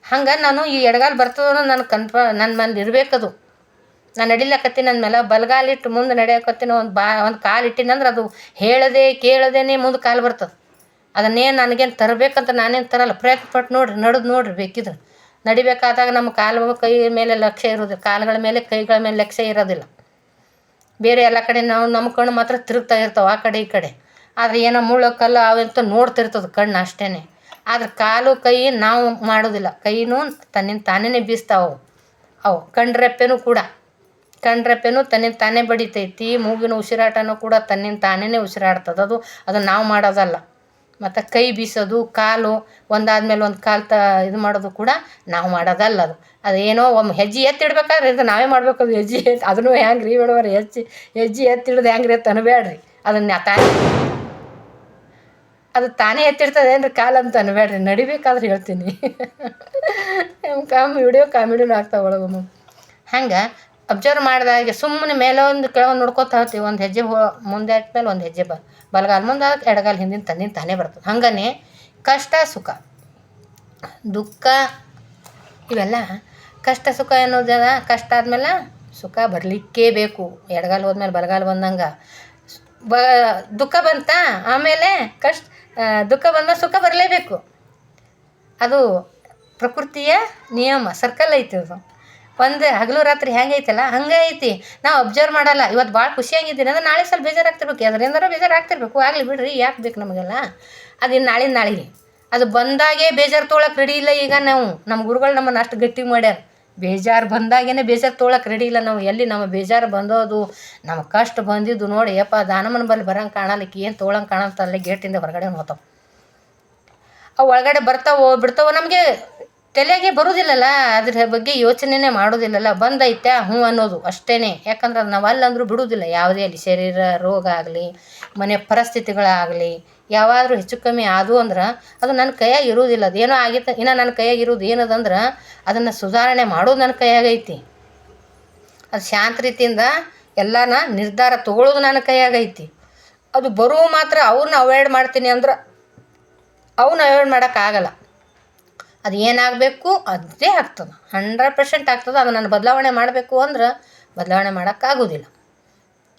ಹಂಗೆ ನಾನು ಈ ಎಡಗಾಲು ಬರ್ತದೋ ನನ್ನ ಮೇಲೆ ಇರಬೇಕದು. ನಾನು ನಡಿಲಕತ್ತೀನಿ ಅಂದಮೇಲೆ ಬಲಗಾಲಿಟ್ಟು ಮುಂದೆ ನಡೆಯಕತ್ತೀನಿ, ಒಂದು ಕಾಲು ಇಟ್ಟಿನಂದ್ರೆ ಅದು ಹೇಳದೆ ಕೇಳದೇನೆ ಮುಂದೆ ಕಾಲು ಬರ್ತದೆ. ಅದನ್ನೇನು ನನಗೇನು ತರಬೇಕಂತ ನಾನೇನು ತರಲ್ಲ. ಪ್ರಯತ್ನ ಪಟ್ಟು ನೋಡ್ರಿ ಬೇಕಿದ್ರೆ. ನಡಿಬೇಕಾದಾಗ ನಮ್ಮ ಕಾಲು ಕೈ ಮೇಲೆ ಲಕ್ಷ್ಯ ಇರೋದಿಲ್ಲ, ಕಾಲುಗಳ ಮೇಲೆ ಕೈಗಳ ಮೇಲೆ ಲಕ್ಷ್ಯ ಇರೋದಿಲ್ಲ. ಬೇರೆ ಎಲ್ಲ ಕಡೆ ನಮ್ಮ ಕಣ್ಣು ಮಾತ್ರ ತಿರುಗ್ತಾ ಇರ್ತಾವೆ ಆ ಕಡೆ ಈ ಕಡೆ. ಆದರೆ ಏನೋ ಮುಳ್ಳು ಕಲ್ಲು ಅವಂತ ನೋಡ್ತಿರ್ತದೆ ಕಣ್ಣು ಅಷ್ಟೇ. ಆದ್ರೆ ಕಾಲು ಕೈ ನಾವು ಮಾಡೋದಿಲ್ಲ. ಕೈನೂ ತನ್ನಿಂದ ತಾನೇ ಬೀಸ್ತಾವೆ. ಅವು ಕಣ್ರೆಪ್ಪೆನೂ ತನ್ನಿಂದ ತಾನೇ ಬಡಿತೈತಿ. ಮೂಗಿನ ಉಸಿರಾಟನೂ ಕೂಡ ತನ್ನಿಂದ ತಾನೇ ಉಸಿರಾಡ್ತದೆ. ಅದು ನಾವು ಮಾಡೋದಲ್ಲ. ಮತ್ತು ಕೈ ಬೀಸೋದು, ಕಾಲು ಒಂದಾದ್ಮೇಲೆ ಒಂದು ಕಾಲು ಇದು ಮಾಡೋದು ಕೂಡ ನಾವು ಮಾಡೋದಲ್ಲ. ಅದೇನೋ ಒಮ್ಮೆ ಹೆಜ್ಜೆ ಎತ್ತಿಡ್ಬೇಕಾದ್ರೆ ಇದು ನಾವೇ ಮಾಡಬೇಕು. ಅದು ಹೆಜ್ಜೆ ಅದನ್ನು ಹೆಂಗೆ ರೀ ಬಿಡುವರಿ, ಹೆಜ್ಜೆ ಎತ್ತಿಡ್ದು ಹೆಂಗೆ ರೀ ಅನ್ಬೇಡ್ರಿ. ಅದು ತಾನೇ ಎತ್ತಿಡ್ತದೆ ಏನ್ರಿ ಕಾಲು ಅಂತ ಅನ್ಬೇಡ್ರಿ. ನಡಿಬೇಕಾದ್ರೆ ಹೇಳ್ತೀನಿ. ವಿಡಿಯೋ ಕಾಮಿಡಿನೂ ಆಗ್ತಾವೆ ಒಳಗೊಮ್ಮೆ. ಹಂಗೆ ಅಬ್ಸರ್ವ್ ಮಾಡಿದಾಗೆ ಸುಮ್ಮನೆ ಮೇಲೆ ಒಂದು ಕೆಳಗೆ ನೋಡ್ಕೊತಾ ಹೋಗ್ತೀವಿ. ಒಂದು ಹೆಜ್ಜೆ ಮುಂದೆ ಹಾಕ್ಮೇಲೆ ಒಂದು ಹೆಜ್ಜೆ ಬಲಗಾಲ ಮುಂದೆ ಎಡಗಾಲ ಹಿಂದಿನ ತಂದಿನ ತಾನೇ ಬರ್ತದೆ. ಹಾಗೇ ಕಷ್ಟ ಸುಖ ದುಃಖ ಇವೆಲ್ಲ ಕಷ್ಟ ಸುಖ ಅನ್ನೋದೆಲ್ಲ ಕಷ್ಟ ಆದಮೇಲೆ ಸುಖ ಬರಲಿಕ್ಕೇ ಬೇಕು. ಎಡಗಾಲ ಹೋದ್ಮೇಲೆ ಬಲಗಾಲ ಬಂದಂಗೆ ದುಃಖ ಬಂತ ಆಮೇಲೆ ದುಃಖ ಬಂದ ಸುಖ ಬರಲೇಬೇಕು. ಅದು ಪ್ರಕೃತಿಯ ನಿಯಮ, ಸರ್ಕಲ್ ಐತಿ ಅದು. ಒಂದು ಹಗಲು ರಾತ್ರಿ ಹೆಂಗೆ ಐತಲ್ಲ ಹಂಗೆ ಐತಿ. ನಾವು ಅಬ್ಸರ್ವ್ ಮಾಡಲ್ಲ. ಇವತ್ತು ಭಾಳ ಖುಷಿಯಾಗಿದ್ದೀನಿ ಅಂದ್ರೆ ನಾಳೆ ಸ್ವಲ್ಪ ಬೇಜಾರಾಗ್ತಿರ್ಬೇಕು, ಅದರಿಂದಾರ ಬೇಜಾರಾಗ್ತಿರ್ಬೇಕು. ಆಗಲಿ ಬಿಡ್ರಿ, ಯಾಕೆ ಬೇಕು ನಮಗೆಲ್ಲ. ಅದಿನ್ನು ನಾಳೆ ಅದು ಬಂದಾಗೇ ಬೇಜಾರು ತೊಗೊಳಕ್ಕೆ ರೆಡಿ ಇಲ್ಲ. ಈಗ ನಾವು ನಮ್ಮ ಗುರುಗಳು ನಮ್ಮನ್ನು ಅಷ್ಟು ಗಟ್ಟಿ ಮಾಡ್ಯಾರ. ಬೇಜಾರು ಬಂದಾಗೇ ಬೇಜಾರು ತೊಗೊಳಕ್ಕೆ ರೆಡಿ ಇಲ್ಲ ನಾವು. ಎಲ್ಲಿ ನಮ್ಮ ಬೇಜಾರು ಬಂದೋದು ನಮ್ಮ ಕಷ್ಟ ಬಂದಿದ್ದು ನೋಡಿ ಯಪ್ಪ ದಾನಮ್ಮನ ಬಲ್ಲಿ ಬರೋಂಗೆ ಕಾಣಲಿಕ್ಕೆ ಏನು ತೊಗೊಳಂಗೆ ಕಾಣತ್ತಲ್ಲೇ ಗೇಟಿಂದ ಹೊರಗಡೆ ಹೋಗ್ತಾವೆ. ಅವು ಒಳಗಡೆ ಬರ್ತಾವೋ ಬಿಡ್ತಾವೋ ನಮಗೆ ತಲೆಗೆ ಬರೋದಿಲ್ಲಲ್ಲ. ಅದ್ರ ಬಗ್ಗೆ ಯೋಚನೆನೇ ಮಾಡೋದಿಲ್ಲಲ್ಲ. ಬಂದೈತೆ ಹ್ಞೂ ಅನ್ನೋದು ಅಷ್ಟೇ. ಯಾಕಂದ್ರೆ ಅದು ನಾವು ಅಲ್ಲಂದ್ರೂ ಬಿಡೋದಿಲ್ಲ. ಯಾವುದೇ ಅಲ್ಲಿ ಶರೀರ ರೋಗ ಆಗಲಿ ಮನೆ ಪರಿಸ್ಥಿತಿಗಳಾಗಲಿ ಯಾವಾದರೂ ಹೆಚ್ಚು ಕಮ್ಮಿ ಆದವು ಅಂದ್ರೆ ಅದು ನನ್ನ ಕೈಯಾಗಿ ಇರೋದಿಲ್ಲ. ಅದೇನೋ ಆಗಿತ್ತು ಇನ್ನು ನನ್ನ ಕೈಯಾಗಿ ಇರೋದು ಏನದಂದ್ರೆ ಅದನ್ನು ಸುಧಾರಣೆ ಮಾಡೋದು ನನ್ನ ಕೈಯಾಗೈತಿ. ಅದು ಶಾಂತ ರೀತಿಯಿಂದ ಎಲ್ಲನ ನಿರ್ಧಾರ ತೊಗೊಳ್ಳೋದು ನನ್ನ ಕೈಯಾಗೈತಿ. ಅದು ಬರುವ ಮಾತ್ರ ಅವನ್ನ ಅವಾಯ್ಡ್ ಮಾಡ್ತೀನಿ ಅಂದ್ರೆ ಅವನ್ನ ಅವಾಯ್ಡ್ ಮಾಡೋಕ್ಕಾಗಲ್ಲ. ಅದು ಏನಾಗಬೇಕು ಅದೇ ಆಗ್ತದೆ, 100% ಆಗ್ತದೆ. ಅದು ನಾನು ಬದಲಾವಣೆ ಮಾಡಬೇಕು ಅಂದ್ರೆ ಬದಲಾವಣೆ ಮಾಡೋಕ್ಕಾಗೋದಿಲ್ಲ.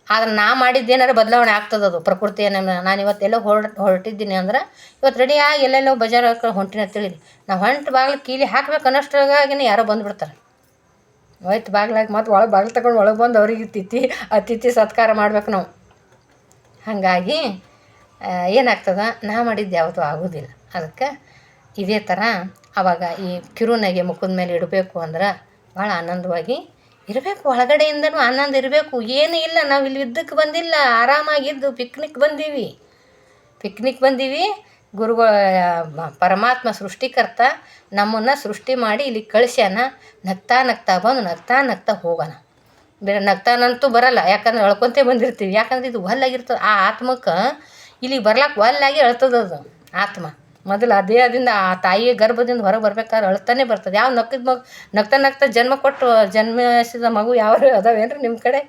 ಆದ್ರೆ ನಾ ಮಾಡಿದ್ದೇನಾರು ಬದಲಾವಣೆ ಆಗ್ತದೆ. ಅದು ಪ್ರಕೃತಿಯನ್ನು ನಾನು ಇವತ್ತೆಲ್ಲೋ ಹೊರಟಿದ್ದೀನಿ ಅಂದ್ರೆ ಇವತ್ತು ರೆಡಿಯಾಗಿ ಎಲ್ಲೆಲ್ಲೋ ಬಜಾರ್ ಹೊಂಟಿನ ತಿಳಿರಿ ನಾವು ಬಾಗಿಲು ಕೀಲಿ ಹಾಕ್ಬೇಕು ಅನ್ನೋಷ್ಟ್ರಾಗಿನೇ ಯಾರೋ ಬಂದುಬಿಡ್ತಾರೆ. ಹೋಯ್ತು ಬಾಗ್ಲಾಗಿ ಮತ್ತು ಒಳಗೆ ಬಾಗಿಲು ತಗೊಂಡು ಒಳಗೆ ಬಂದು ಅವ್ರಿಗೆ ಅತಿಥಿ ಸತ್ಕಾರ ಮಾಡ್ಬೇಕು ನಾವು. ಹಾಗಾಗಿ ಏನಾಗ್ತದೆ, ನಾ ಮಾಡಿದ್ದು ಯಾವತ್ತೂ ಆಗೋದಿಲ್ಲ. ಅದಕ್ಕೆ ಇದೇ ಥರ ಆವಾಗ ಈ ಕಿರುನಗೆ ಮುಖದ ಮೇಲೆ ಇಡಬೇಕು ಅಂದ್ರೆ ಭಾಳ ಆನಂದವಾಗಿ ಇರಬೇಕು. ಒಳಗಡೆಯಿಂದನೂ ಆನಂದ ಇರಬೇಕು. ಏನೂ ಇಲ್ಲ, ನಾವು ಇಲ್ಲಿ ಯುದ್ಧಕ್ಕೆ ಬಂದಿಲ್ಲ, ಆರಾಮಾಗಿದ್ದು ಪಿಕ್ನಿಕ್ ಬಂದೀವಿ. ಗುರುಗಳ ಪರಮಾತ್ಮ ಸೃಷ್ಟಿಕರ್ತ ನಮ್ಮನ್ನು ಸೃಷ್ಟಿ ಮಾಡಿ ಇಲ್ಲಿ ಕಳಿಸ್ಯಾನ. ನಗ್ತಾ ಬಂದು ನಗ್ತಾ ಹೋಗೋಣ. ಬೇರೆ ನಗ್ತಾನಂತೂ ಬರಲ್ಲ, ಯಾಕಂದ್ರೆ ಅಳ್ಕೊತೇ ಬಂದಿರ್ತೀವಿ. ಯಾಕಂದ್ರೆ ಇದು ಹೊಲ್ಲಾಗಿರ್ತದೆ. ಆ ಆತ್ಮಕ್ಕೆ ಇಲ್ಲಿಗೆ ಬರ್ಲಾಕ್ಕೆ ಹೊಲ್ಲಾಗಿ ಅಳ್ತದದು ಆತ್ಮ. ಮೊದಲು ಆ ದೇಹದಿಂದ ಆ ತಾಯಿಯ ಗರ್ಭದಿಂದ ಹೊರಗೆ ಬರ್ಬೇಕಾದ್ರೆ ಅಳ್ತಾನೆ ಬರ್ತದೆ. ಯಾವ ನಗ್ತಾ ಜನ್ಮ ಕೊಟ್ಟು ಜನ್ಮಿಸಿದ ಮಗು ಯಾವ ಅದಾವೇನ್ರಿ ನಿಮ್ಮ ಕಡೆ?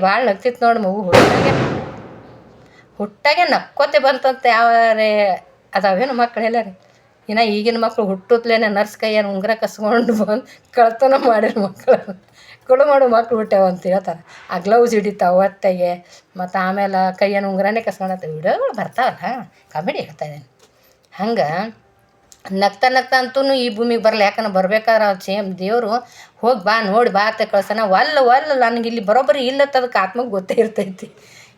ಭಾಳ ನಗ್ತಿತ್ತು ನೋಡಿ ಮಗು. ಹುಟ್ಟಾಗೆ ನಕ್ಕೋತೆ ಬಂತಂತ ಯಾವರೇ ಅದಾವೇನು ಮಕ್ಕಳೆಲ್ಲ ರೀ? ಇನ್ನು ಈಗಿನ ಮಕ್ಕಳು ಹುಟ್ಟುತ್ತಲೇನೆ ನರ್ಸ್ ಕೈಯನ್ನು ಉಂಗುರ ಕಸ್ಕೊಂಡು ಬಂದು ಕಳ್ತನ ಮಾಡಿರೋ ಮಕ್ಕಳು ಮಾಡೋ ಮಕ್ಳು ಹುಟ್ಟ್ಯಾವ ಅಂತ ಹೇಳ್ತಾರೆ. ಆ ಗ್ಲೌಸ್ ಹಿಡಿತಾವೆ ಹೊಟ್ಟೆಗೆ, ಮತ್ತು ಆಮೇಲೆ ಕೈಯನ್ನು ಉಂಗುರನೇ ಕಸ್ಕೊಳತ್ತೆ. ವಿಡಿಯೋಗಳು ಬರ್ತಾವಲ್ಲ, ಕಾಮಿಡಿ ಹೇಳ್ತಾ ಇದ್ದೀನಿ. ಹಂಗೆ ನಗ್ತಾ ಅಂತೂ ಈ ಭೂಮಿಗೆ ಬರಲ್ಲ. ಯಾಕಂದ್ರೆ ಬರ್ಬೇಕಾದ್ರೆ ದೇವರು ಹೋಗಿ ಬಾ ನೋಡಿ ಬಾ ಅಂತ ಕಳ್ಸೋಣ. ಒಲ್ಲ ನನಗೆ ಇಲ್ಲಿ ಬರೋಬ್ಬರಿ ಇಲ್ಲತ್ತದಕ್ಕೆ ಆತ್ಮಗೆ ಗೊತ್ತೇ ಇರ್ತೈತಿ.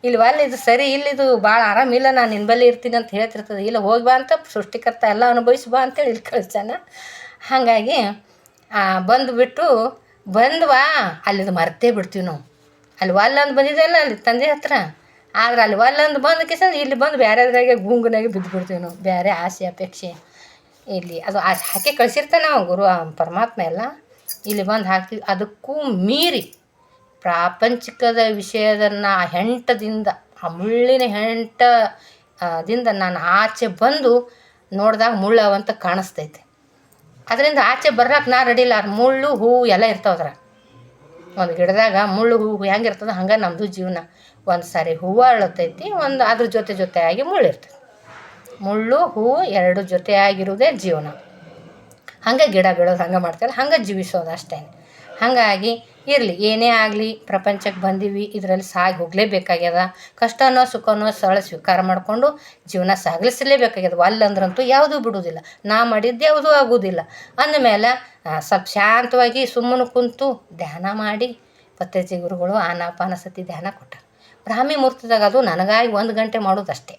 ಇಲ್ಲಿ ಇದು ಸರಿ ಇಲ್ಲಿದು ಭಾಳ ಆರಾಮಿಲ್ಲ, ನಾನು ನಿನ್ನ ಬಳಿ ಇರ್ತೀನಿ ಅಂತ ಹೇಳ್ತಿರ್ತದೆ. ಇಲ್ಲ ಹೋಗಿ ಬಾ ಅಂತ ಸೃಷ್ಟಿಕರ್ತ ಎಲ್ಲ ಅನುಭವಿಸಿ ಬಾ ಅಂತೇಳಿ ಇಲ್ಲಿ ಕಳ್ಸಾನ. ಹಾಗಾಗಿ ಬಂದ್ವಾ ಅಲ್ಲಿದು ಮರ್ತೇ ಬಿಡ್ತೀವಿ ನಾವು. ಅಲ್ಲಿ ಅಂದು ಬಂದಿದ್ದೆಲ್ಲ ಅಲ್ಲಿ ತಂದೆ ಹತ್ರ. ಆದ್ರೆ ಅಲ್ಲಿ ಅಂದು ಬಂದ ಕಿಸ ಇಲ್ಲಿ ಬಂದು ಬೇರೆದ್ರಾಗೆ ಗುಂಗುನಾಗೆ ಬಿದ್ದುಬಿಡ್ತೀವಿ ನಾವು. ಬೇರೆ ಆಸೆ ಅಪೇಕ್ಷೆ ಇಲ್ಲಿ ಅದು ಹಾಕಿ ಕಳಿಸಿರ್ತಾನೆ ನಾವು ಗುರು ಪರಮಾತ್ಮ ಎಲ್ಲ ಇಲ್ಲಿ ಬಂದು ಹಾಕ್ತೀವಿ. ಅದಕ್ಕೂ ಮೀರಿ ಪ್ರಾಪಂಚಿಕದ ವಿಷಯದನ್ನು ಆ ಮುಳ್ಳಿನ ಹೆಂಟದಿಂದ ನಾನು ಆಚೆ ಬಂದು ನೋಡಿದಾಗ ಮುಳ್ಳವಂತ ಕಾಣಿಸ್ತೈತೆ. ಅದರಿಂದ ಆಚೆ ಬರ್ರಕ್ಕೆ ನಾ ರೆಡಿ ಇಲ್ಲ. ಮುಳ್ಳು ಹೂವು ಎಲ್ಲ ಇರ್ತಾವದ್ರ. ಒಂದು ಗಿಡದಾಗ ಮುಳ್ಳು ಹೂವು ಹೆಂಗಿರ್ತದೆ ಹಂಗೆ ನಮ್ಮದು ಜೀವನ. ಒಂದು ಸಾರಿ ಹೂವು ಅರಳತೈತಿ, ಒಂದು ಅದ್ರ ಜೊತೆಯಾಗಿ ಮುಳ್ಳು ಇರ್ತದೆ. ಮುಳ್ಳು ಹೂವು ಎರಡು ಜೊತೆಯಾಗಿರೋದೇ ಜೀವನ. ಹಂಗೆ ಗಿಡ ಬೆಳೆದು ಹಂಗೆ ಮಾಡ್ತಾರೆ, ಹಂಗೆ ಜೀವಿಸೋದು ಅಷ್ಟೇ. ಹಾಗಾಗಿ ಇರಲಿ, ಏನೇ ಆಗಲಿ ಪ್ರಪಂಚಕ್ಕೆ ಬಂದೀವಿ, ಇದರಲ್ಲಿ ಸಾಗಿ ಹೋಗಲೇಬೇಕಾಗ್ಯದ. ಕಷ್ಟನೋ ಸುಖನೋ ಸ್ವೀಕಾರ ಮಾಡಿಕೊಂಡು ಜೀವನ ಸಾಗಿಸಲೇಬೇಕಾಗ್ಯದ. ಅಲ್ಲಂದ್ರಂತೂ ಯಾವುದೂ ಬಿಡೋದಿಲ್ಲ. ನಾ ಮಾಡಿದ್ದು ಯಾವುದೂ ಆಗೋದಿಲ್ಲ. ಅಂದಮೇಲೆ ಸ್ವಲ್ಪ ಶಾಂತವಾಗಿ ಸುಮ್ಮನೆ ಕುಂತು ಧ್ಯಾನ ಮಾಡಿ ಪತ್ರಿಜಿ ಗುರುಗಳು ಆನಾಪಾನಸತಿ ಧ್ಯಾನ ಕೊಟ್ಟರು. ಬ್ರಾಹ್ಮಿ ಮುಹೂರ್ತದಾಗ ಅದು ನನಗಾಗಿ 1 ಗಂಟೆ ಮಾಡೋದಷ್ಟೇ.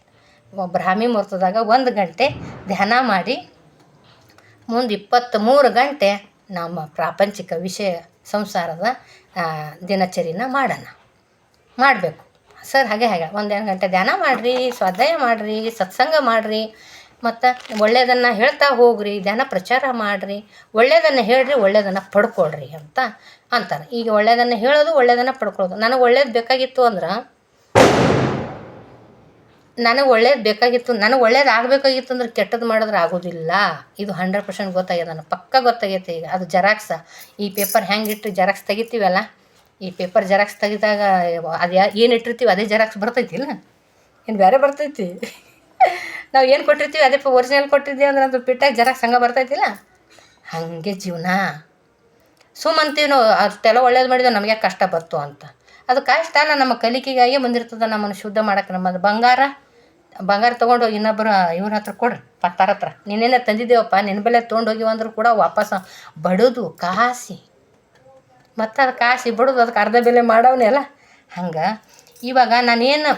ಬ್ರಾಹ್ಮಿ ಮುಹೂರ್ತದಾಗ 1 ಗಂಟೆ ಧ್ಯಾನ ಮಾಡಿ ಮುಂದೆ 23 ಗಂಟೆ ನಮ್ಮ ಪ್ರಾಪಂಚಿಕ ವಿಷಯ ಸಂಸಾರದ ದಿನಚರಿನ ಮಾಡಬೇಕು ಸರ್. ಹಾಗೆ 1 ಗಂಟೆ ಧ್ಯಾನ ಮಾಡಿರಿ, ಸ್ವಾಧ್ಯಾಯ ಮಾಡಿರಿ, ಸತ್ಸಂಗ ಮಾಡಿರಿ, ಮತ್ತು ಒಳ್ಳೆಯದನ್ನು ಹೇಳ್ತಾ ಹೋಗ್ರಿ, ಧ್ಯಾನ ಪ್ರಚಾರ ಮಾಡಿರಿ, ಒಳ್ಳೆಯದನ್ನು ಹೇಳ್ರಿ, ಒಳ್ಳೆಯದನ್ನು ಪಡ್ಕೊಳ್ರಿ ಅಂತ ಅಂತಾರೆ. ಈಗ ಒಳ್ಳೆಯದನ್ನು ಹೇಳೋದು, ಒಳ್ಳೆಯದನ್ನು ಪಡ್ಕೊಳ್ಳೋದು. ನನಗೆ ಒಳ್ಳೇದು ಬೇಕಾಗಿತ್ತು ಅಂದ್ರೆ ನನಗೆ ಒಳ್ಳೇದು ಬೇಕಾಗಿತ್ತು, ನನಗೆ ಒಳ್ಳೇದು ಆಗಬೇಕಾಗಿತ್ತು ಅಂದ್ರೆ ಕೆಟ್ಟದ್ದು ಮಾಡಿದ್ರೆ ಆಗೋದಿಲ್ಲ. ಇದು 100% ಗೊತ್ತಾಗ್ಯದ, ನನಗೆ ಪಕ್ಕ ಗೊತ್ತಾಗೈತೆ ಈಗ. ಅದು ಜೆರಾಕ್ಸ, ಈ ಪೇಪರ್ ಹೆಂಗೆ ಇಟ್ಟು ಜೆರಾಕ್ಸ್ ತೆಗಿತೀವಲ್ಲ, ಈ ಪೇಪರ್ ಜೆರಾಕ್ಸ್ ತೆಗಿದಾಗ ಅದು ಏನು ಇಟ್ಟಿರ್ತೀವಿ ಅದೇ ಜೆರಾಕ್ಸ್ ಬರ್ತೈತಿಲ್ಲ, ಏನು ಬೇರೆ ಬರ್ತೈತಿ? ನಾವು ಏನು ಕೊಟ್ಟಿರ್ತೀವಿ ಅದೇ ಒರಿಜಿನಲ್ ಕೊಟ್ಟಿದ್ದೀವಿ ಅಂದ್ರೆ ಅದು ಪಿಟ್ಟಾಗಿ ಜೆರಾಕ್ಸ್ ಹಂಗೆ ಬರ್ತೈತಿಲ್ಲ, ಹಾಗೆ ಜೀವನ. ಸುಮ್ಮಂತೀವಿ ನಾವು ಅಷ್ಟೆಲ್ಲ ಒಳ್ಳೇದು ಮಾಡಿದ್ರೆ ನಮಗೆ ಕಷ್ಟ ಬರ್ತು ಅಂತ. ಅದು ಕಷ್ಟ ಅಲ್ಲ, ನಮ್ಮ ಕಲಿಕೆಗಾಗಿ ಬಂದಿರ್ತದೆ. ನಮ್ಮನ್ನು ಶುದ್ಧ ಮಾಡೋಕ್ಕೆ. ನಮ್ಮದು ಬಂಗಾರ ತೊಗೊಂಡೋಗಿ ಇನ್ನೊಬ್ಬರು ಇವ್ರ ಹತ್ರ ಕೊಡ್ರಿ, ಪತ್ತಾರ ಹತ್ರ, ನಿನ್ನೇನೆ ತಂದಿದ್ದೇವಪ್ಪ ನಿನ್ನ ಬೆಲೆ ತೊಗೊಂಡೋಗಿವ ಅಂದರೂ ಕೂಡ ವಾಪಸ್ ಬಡೋದು ಕಾಸಿ, ಮತ್ತು ಅದು ಕಾಸಿ ಬಡೋದು, ಅದಕ್ಕೆ ಅರ್ಧ ಬೆಲೆ ಮಾಡವನೇ ಅಲ್ಲ. ಹಂಗೆ ಇವಾಗ ನಾನೇನು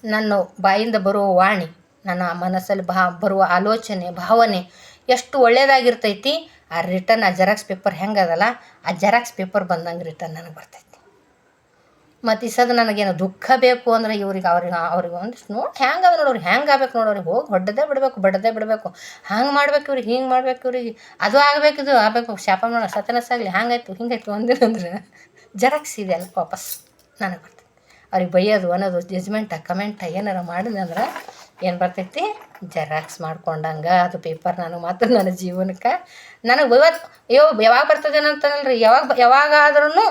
ನನ್ನ ಬಾಯಿಂದ ಬರುವ ವಾಣಿ, ನನ್ನ ಮನಸ್ಸಲ್ಲಿ ಬರುವ ಆಲೋಚನೆ ಭಾವನೆ ಎಷ್ಟು ಒಳ್ಳೆಯದಾಗಿರ್ತೈತಿ, ಆ ರಿಟರ್ನ್ ಆ ಜೆರಾಕ್ಸ್ ಪೇಪರ್ ಹೆಂಗದಲ್ಲ, ಆ ಜೆರಾಕ್ಸ್ ಪೇಪರ್ ಬಂದಂಗೆ ರಿಟರ್ನ್ ನನಗೆ ಬರ್ತೈತಿ. ಮತ್ತು ಈ ಸದ ನನಗೇನು ದುಃಖ ಬೇಕು ಅಂದ್ರೆ ಅವ್ರಿಗೆ ಒಂದಿಷ್ಟು ನೋಡಿ ಹೆಂಗದ ನೋಡೋರು, ಹೆಂಗೆ ಆಗ್ಬೇಕು ನೋಡೋರಿಗೆ, ಹೋಗಿ ಬಡದೇ ಬಿಡಬೇಕು, ಹಂಗೆ ಮಾಡ್ಬೇಕು ಇವ್ರಿಗೆ, ಹಿಂಗೆ ಮಾಡ್ಬೇಕು ಇವ್ರಿಗೆ, ಅದು ಆಗಬೇಕು ಇದು ಆಗಬೇಕು, ಶಾಪ ಮಾಡೋ ಸತ್ಯನಸಾಗಲಿ, ಹಂಗಾಯ್ತು ಹಿಂಗಾಯ್ತು ಅಂದಿರಂದ್ರೆ ಜೆರಾಕ್ಸ್ ಇದೆಯಲ್ಲ ವಾಪಸ್ ನನಗೆ ಬರ್ತೈತಿ. ಅವ್ರಿಗೆ ಬೈಯೋದು ಅನ್ನೋದು ಜಜ್ಮೆಂಟ ಕಮೆಂಟ ಏನಾರು ಮಾಡಿದಂದ್ರೆ ಏನು ಬರ್ತೈತಿ, ಜೆರಾಕ್ಸ್ ಮಾಡ್ಕೊಂಡಂಗೆ ಅದು ಪೇಪರ್. ನಾನು ಮಾತ್ರ ನನ್ನ ಜೀವನಕ್ಕೆ ನನಗೆ ಯಾವಾಗ ಬರ್ತದೇನೋ ಅಂತನಲ್ರಿ, ಯಾವಾಗಾದ್ರೂ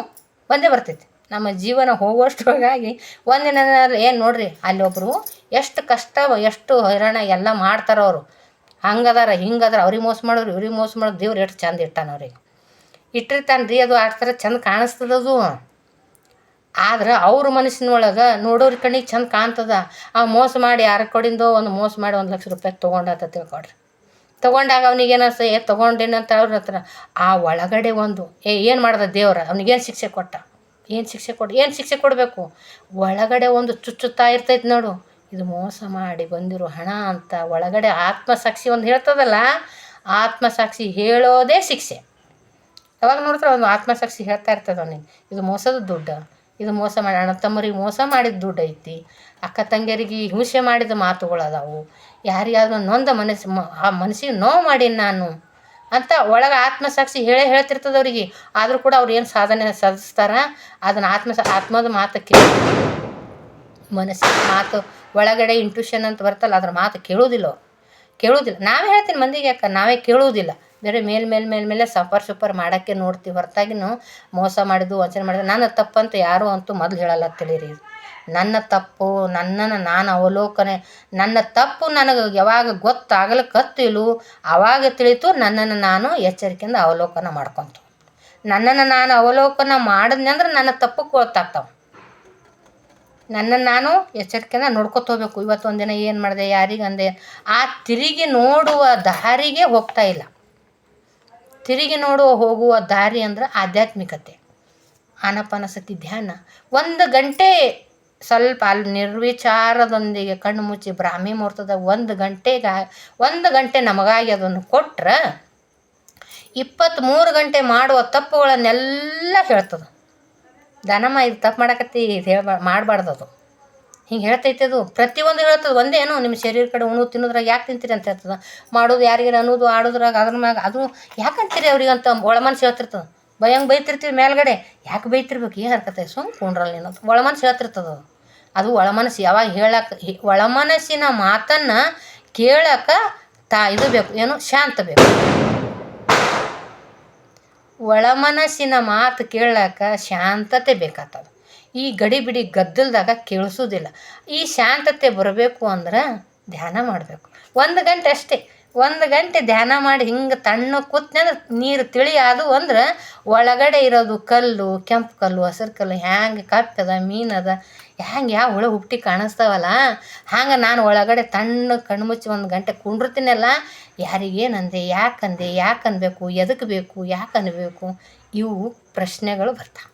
ಬಂದೇ ಬರ್ತೈತಿ. ನಮ್ಮ ಜೀವನ ಹೋಗುವಷ್ಟರೊಳಗಾಗಿ ಒಂದಿನ ಏನು ನೋಡ್ರಿ, ಅಲ್ಲೊಬ್ಬರು ಎಷ್ಟು ಕಷ್ಟ ಎಷ್ಟು ಹೈರಾಣ ಎಲ್ಲ ಮಾಡ್ತಾರ ಅವರು, ಹಂಗದಾರ ಹಿಂಗದಾರ, ಅವ್ರಿಗೆ ಮೋಸ ಮಾಡೋರು ಇವ್ರಿಗೆ ಮೋಸ ಮಾಡೋದು, ದೇವ್ರು ಎಷ್ಟು ಚಂದ ಇಟ್ಟಾನ ಅವ್ರಿಗೆ ಇಟ್ಟಿರ್ತಾನೆ ರೀ. ಅದು ಆಡ್ತಾರೆ ಚಂದ ಕಾಣಿಸ್ತದದು, ಆದ್ರೆ ಅವ್ರ ಮನಸ್ಸಿನೊಳಗೆ ನೋಡೋರ ಕಣ್ಣಿಗೆ ಚಂದ ಕಾಣ್ತದ. ಆ ಮೋಸ ಮಾಡಿ ಯಾರ ಕಡೆಯಿಂದೋ ಒಂದು ಮೋಸ ಮಾಡಿ 1 ಲಕ್ಷ ರೂಪಾಯಿ ತೊಗೊಂಡಾತ ತಿಳ್ಕೊಡ್ರಿ. ತೊಗೊಂಡಾಗ ಅವ್ನಿಗೇನಸ ತೊಗೊಂಡೇನಂತ ಅವ್ರ ಹತ್ರ ಆ ಒಳಗಡೆ ಒಂದು ಏನು ಮಾಡ್ದ ದೇವ್ರ, ಅವ್ನಿಗೇನು ಶಿಕ್ಷೆ ಕೊಟ್ಟ, ಏನು ಶಿಕ್ಷೆ ಕೊಡಬೇಕು, ಒಳಗಡೆ ಒಂದು ಚುಚ್ಚುತ್ತಾ ಇರ್ತೈತಿ ನೋಡು, ಇದು ಮೋಸ ಮಾಡಿ ಬಂದಿರೋ ಹಣ ಅಂತ. ಒಳಗಡೆ ಆತ್ಮಸಾಕ್ಷಿ ಒಂದು ಹೇಳ್ತದಲ್ಲ, ಆತ್ಮಸಾಕ್ಷಿ ಹೇಳೋದೇ ಶಿಕ್ಷೆ. ಯಾವಾಗ ನೋಡ್ತಾರೆ ಒಂದು ಆತ್ಮಸಾಕ್ಷಿ ಹೇಳ್ತಾ ಇರ್ತದೆ ಅವನಿಗೆ, ಇದು ಮೋಸದ ದುಡ್ಡು, ಇದು ಮೋಸ ಮಾಡಿ ಅಣ್ಣ ತಮ್ಮರಿಗೆ ಮೋಸ ಮಾಡಿದ ದುಡ್ಡು ಐತಿ, ಅಕ್ಕ ತಂಗಿಯರಿಗೆ ಹಿಂಸೆ ಮಾಡಿದ ಮಾತುಗಳದಾವು, ಯಾರಿಗಾದ್ರೂ ನೊಂದ ಆ ಮನಸ್ಸಿಗೆ ನೋವು ಮಾಡೀನಿ ನಾನು ಅಂತ ಒಳಗೆ ಆತ್ಮಸಾಕ್ಷಿ ಹೇಳ್ತಿರ್ತದೆ ಅವ್ರಿಗೆ. ಆದರೂ ಕೂಡ ಅವ್ರು ಏನು ಸಾಧನೆ ಸಾಧಿಸ್ತಾರ ಅದನ್ನು ಆತ್ಮದ ಮಾತು ಮನಸ್ಸಿನ ಮಾತು ಒಳಗಡೆ ಇಂಟ್ಯೂಷನ್ ಅಂತ ಬರ್ತಲ್ಲ, ಅದ್ರ ಮಾತು ಕೇಳೋದಿಲ್ಲ. ನಾವೇ ಹೇಳ್ತೀನಿ ಮಂದಿಗೆ, ಯಾಕೆ ನಾವೇ ಕೇಳುವುದಿಲ್ಲ. ಬೇರೆ ಮೇಲೆ ಸೂಪರ್ ಮಾಡೋಕ್ಕೆ ನೋಡ್ತೀವಿ ಹೊರತಾಗಿನೂ ಮೋಸ ಮಾಡಿದ್ದು ವಂಚನೆ ಮಾಡಿದ್ದು ನನ್ನ ತಪ್ಪಂತ ಯಾರೂ ಅಂತೂ ಮೊದಲು ಹೇಳಲ್ಲ ತಿಳಿರಿ. ನನ್ನ ತಪ್ಪು, ನನ್ನನ್ನು ನಾನು ಅವಲೋಕನೆ, ನನ್ನ ತಪ್ಪು ನನಗೆ ಯಾವಾಗ ಗೊತ್ತಾಗಲಿಕ್ಕತ್ತಿಲ್ಲ ಆವಾಗ ತಿಳಿತು, ನನ್ನನ್ನು ನಾನು ಎಚ್ಚರಿಕೆಯಿಂದ ಅವಲೋಕನ ಮಾಡ್ಕೊತ. ನನ್ನನ್ನು ನಾನು ಅವಲೋಕನ ಮಾಡಿದ್ನಿ ಅಂದ್ರೆ ನನ್ನ ತಪ್ಪು ಗೊತ್ತಾಗ್ತಾವೆ. ನನ್ನನ್ನು ನಾನು ಎಚ್ಚರಿಕೆಯಿಂದ ನೋಡ್ಕೊತ ಹೋಗ್ಬೇಕು. ಇವತ್ತೊಂದಿನ ಏನು ಮಾಡಿದೆ, ಯಾರಿಗಂದೆ, ಆ ತಿರುಗಿ ನೋಡುವ ದಾರಿಗೆ ಹೋಗ್ತಾ ಇಲ್ಲ. ತಿರುಗಿ ಹೋಗುವ ದಾರಿ ಅಂದ್ರೆ ಆಧ್ಯಾತ್ಮಿಕತೆ, ಆನಾಪಾನಸತಿ ಧ್ಯಾನ. 1 ಗಂಟೆ ಸ್ವಲ್ಪ ಅಲ್ಲಿ ನಿರ್ವಿಚಾರದೊಂದಿಗೆ ಕಣ್ಣು ಮುಚ್ಚಿ ಬ್ರಾಹ್ಮಿ ಮುಹೂರ್ತದ 1 ಗಂಟೆ ನಮಗಾಗಿ ಅದನ್ನು ಕೊಟ್ರೆ 23 ಗಂಟೆ ಮಾಡುವ ತಪ್ಪುಗಳನ್ನೆಲ್ಲ ಹೇಳ್ತದೆ. ದಾನಮ್ಮ ಇದು ತಪ್ಪು ಮಾಡಕತ್ತಿ, ಇದು ಮಾಡಬಾರ್ದು, ಅದು ಹಿಂಗೆ ಹೇಳ್ತೈತೆ. ಅದು ಪ್ರತಿಯೊಂದು ಹೇಳ್ತದೆ. ಒಂದೇನು ನಿಮ್ಮ ಶರೀರ ಕಡೆ ಉಣ್ಣು ತಿನ್ನೋದ್ರಾಗ ಯಾಕೆ ತಿಂತೀರಿ ಅಂತ ಹೇಳ್ತದೆ. ಮಾಡೋದು ಯಾರಿಗಾರ ಅನ್ನೋದು, ಆಡೋದ್ರಾಗ ಅದ್ರ ಮ್ಯಾಗ ಅದು ಯಾಕಂತೀರಿ ಅವ್ರಿಗೆ ಅಂತ ಒಳ ಮನಸ್ಸು ಹೇಳ್ತಿರ್ತದೆ. ಬೈಯಂಗೆ ಬೈತಿರ್ತೀವಿ ಮೇಲ್ಗಡೆ, ಯಾಕೆ ಬೈತಿರ್ಬೇಕು, ಏನು ಹರ್ಕತ್ತೆ, ಸುಮ್ಮ ಕುಂಡ್ರಲ್ಲಿ ಅನ್ನೋದು ಒಳ ಮನಸ್ಸು ಹೇಳ್ತಿರ್ತದೆ. ಅದು ಒಳ ಮನಸ್ಸು ಯಾವಾಗ ಹೇಳಕ್ಕೆ, ಒಳ ಮನಸ್ಸಿನ ಮಾತನ್ನು ಕೇಳಕ್ಕೆ ಇದು ಬೇಕು, ಏನು ಶಾಂತ ಬೇಕು. ಒಳ ಮನಸ್ಸಿನ ಮಾತು ಕೇಳಕ್ಕೆ ಶಾಂತತೆ ಬೇಕಾಗ್ತದೆ. ಈ ಗಡಿಬಿಡಿ ಗದ್ದಲದಾಗ ಕೇಳಿಸೋದಿಲ್ಲ. ಈ ಶಾಂತತೆ ಬರಬೇಕು ಅಂದ್ರೆ ಧ್ಯಾನ ಮಾಡಬೇಕು. 1 ಗಂಟೆ ಅಷ್ಟೇ, 1 ಗಂಟೆ ಧ್ಯಾನ ಮಾಡಿ ಹಿಂಗೆ ತಣ್ಣ ಕೂತ್ನಂದ್ರೆ ನೀರು ತಿಳಿಯೋದು ಅಂದ್ರೆ ಒಳಗಡೆ ಇರೋದು ಕಲ್ಲು, ಕೆಂಪು ಕಲ್ಲು, ಹಸಿರು ಕಲ್ಲು, ಹ್ಯಾಂಗೆ ಕಪ್ಪದ ಮೀನದ, ಹ್ಯಾಂಗೆ ಯಾವ ಹುಳ ಹುಟ್ಟಿ ಕಾಣಿಸ್ತಾವಲ್ಲ, ಹಂಗೆ ನಾನು ಒಳಗಡೆ ತಣ್ಣ ಕಣ್ಮುಚ್ಚಿ 1 ಗಂಟೆ ಕುಂಡಿರ್ತೀನಲ್ಲ. ಯಾರಿಗೇನಂದೆ, ಯಾಕೆ ಅನ್ಬೇಕು, ಎದಕ್ಕೆ ಬೇಕು, ಯಾಕೆ ಅನ್ಬೇಕು, ಇವು ಪ್ರಶ್ನೆಗಳು ಬರ್ತಾವೆ.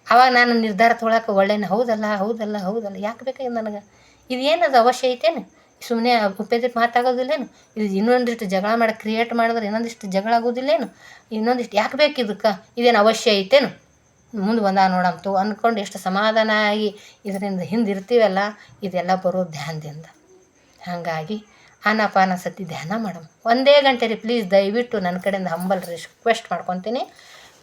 ಆವಾಗ ನಾನು ನಿರ್ಧಾರ ತೊಗೊಳಕ್ಕೆ ಒಳ್ಳೆಯ ಹೌದಲ್ಲ ಯಾಕೆ ಬೇಕಾಗಿ ನನಗೆ, ಇದು ಏನದು ಅವಶ್ಯ ಐತೇನು, ಸುಮ್ಮನೆ ಉಪೇದಿಟ್ಟು ಮಾತಾಗೋದಿಲ್ಲೇನು, ಇದು ಇನ್ನೊಂದಿಷ್ಟು ಜಗಳ ಮಾಡಿ ಕ್ರಿಯೇಟ್ ಮಾಡಿದ್ರೆ ಇನ್ನೊಂದಿಷ್ಟು ಜಗಳ ಆಗೋದಿಲ್ಲೇನು, ಇನ್ನೊಂದಿಷ್ಟು ಯಾಕೆ ಬೇಕು ಇದಕ್ಕೆ, ಇದೇನು ಅವಶ್ಯ ಐತೇನು, ಮುಂದೆ ಬಂದಾಗ ನೋಡಂತು ಅಂದ್ಕೊಂಡು ಎಷ್ಟು ಸಮಾಧಾನ ಆಗಿ ಇದರಿಂದ ಹಿಂದಿರ್ತೀವಲ್ಲ. ಇದೆಲ್ಲ ಬರೋ ಧ್ಯಾನದಿಂದ. ಹಾಗಾಗಿ ಆನಾಪಾನಸತಿ ಧ್ಯಾನ ಮಾಡಮ್ 1 ಗಂಟೆ ರೀ ಪ್ಲೀಸ್, ದಯವಿಟ್ಟು ನನ್ನ ಕಡೆಯಿಂದ ಹಂಬಲ್ ರಿಕ್ವೆಸ್ಟ್ ಮಾಡ್ಕೊತೀನಿ.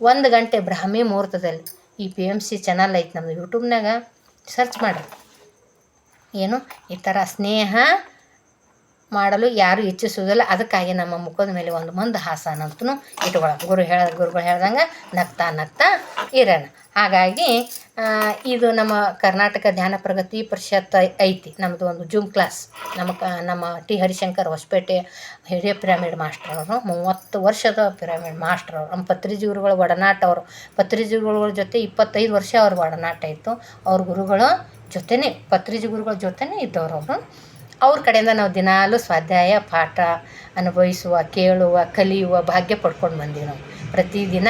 1 ಗಂಟೆ ಬ್ರಾಹ್ಮಿ ಮುಹೂರ್ತದಲ್ಲಿ ಈ PMC ಚಾನಲ್ ಐತೆ ನಮ್ಮದು, ಯೂಟ್ಯೂಬ್ನಾಗ ಸರ್ಚ್ ಮಾಡಿ. ಏನು ಈ ಥರ ಸ್ನೇಹ ಮಾಡಲು ಯಾರು ಇಚ್ಛಿಸುವುದಿಲ್ಲ. ಅದಕ್ಕಾಗಿ ನಮ್ಮ ಮುಖದ ಮೇಲೆ ಒಂದು ಮಂದಹಾಸನಂತೂ ಇಟ್ಕೊಳ್ಳೋಣ. ಗುರುಗಳು ಹೇಳ್ದಂಗೆ ನಗ್ತಾ ನಗ್ತಾ ಇರೋಣ. ಹಾಗಾಗಿ ಇದು ನಮ್ಮ ಕರ್ನಾಟಕ ಧ್ಯಾನ ಪ್ರಗತಿ ಪರಿಷತ್ ಐತಿ. ನಮ್ಮದು ಒಂದು ಜೂಮ್ ಕ್ಲಾಸ್. ನಮ್ಮ ಟಿ ಹರಿಶಂಕರ್ ಹೊಸಪೇಟೆ ಹಿರಿಯ ಪಿರಮಿಡ್ ಮಾಸ್ಟರ್ ಅವರು, 30 ವರ್ಷದ ಪಿರಮಿಡ್ ಮಾಸ್ಟರ್ ಅವರು. ನಮ್ಮ ಪತ್ರಿಜಿ ಗುರುಗಳ ಒಡನಾಟ ಅವರು. ಪತ್ರಿಜಿ ಗುರುಗಳ ಜೊತೆ 25 ವರ್ಷ ಅವ್ರ ಒಡನಾಟ ಇತ್ತು. ಅವ್ರ ಗುರುಗಳ ಜೊತೆನೇ, ಪತ್ರಿಜಿ ಗುರುಗಳ ಜೊತೆನೇ ಇದ್ದವರು ಅವರು. ಅವ್ರ ಕಡೆಯಿಂದ ನಾವು ದಿನಾಲೂ ಸ್ವಾಧ್ಯಾಯ ಪಾಠ ಅನುಭವಿಸುವ, ಕೇಳುವ, ಕಲಿಯುವ ಭಾಗ್ಯ ಪಡ್ಕೊಂಡು ಬಂದೀವಿ ನಾವು. ಪ್ರತಿದಿನ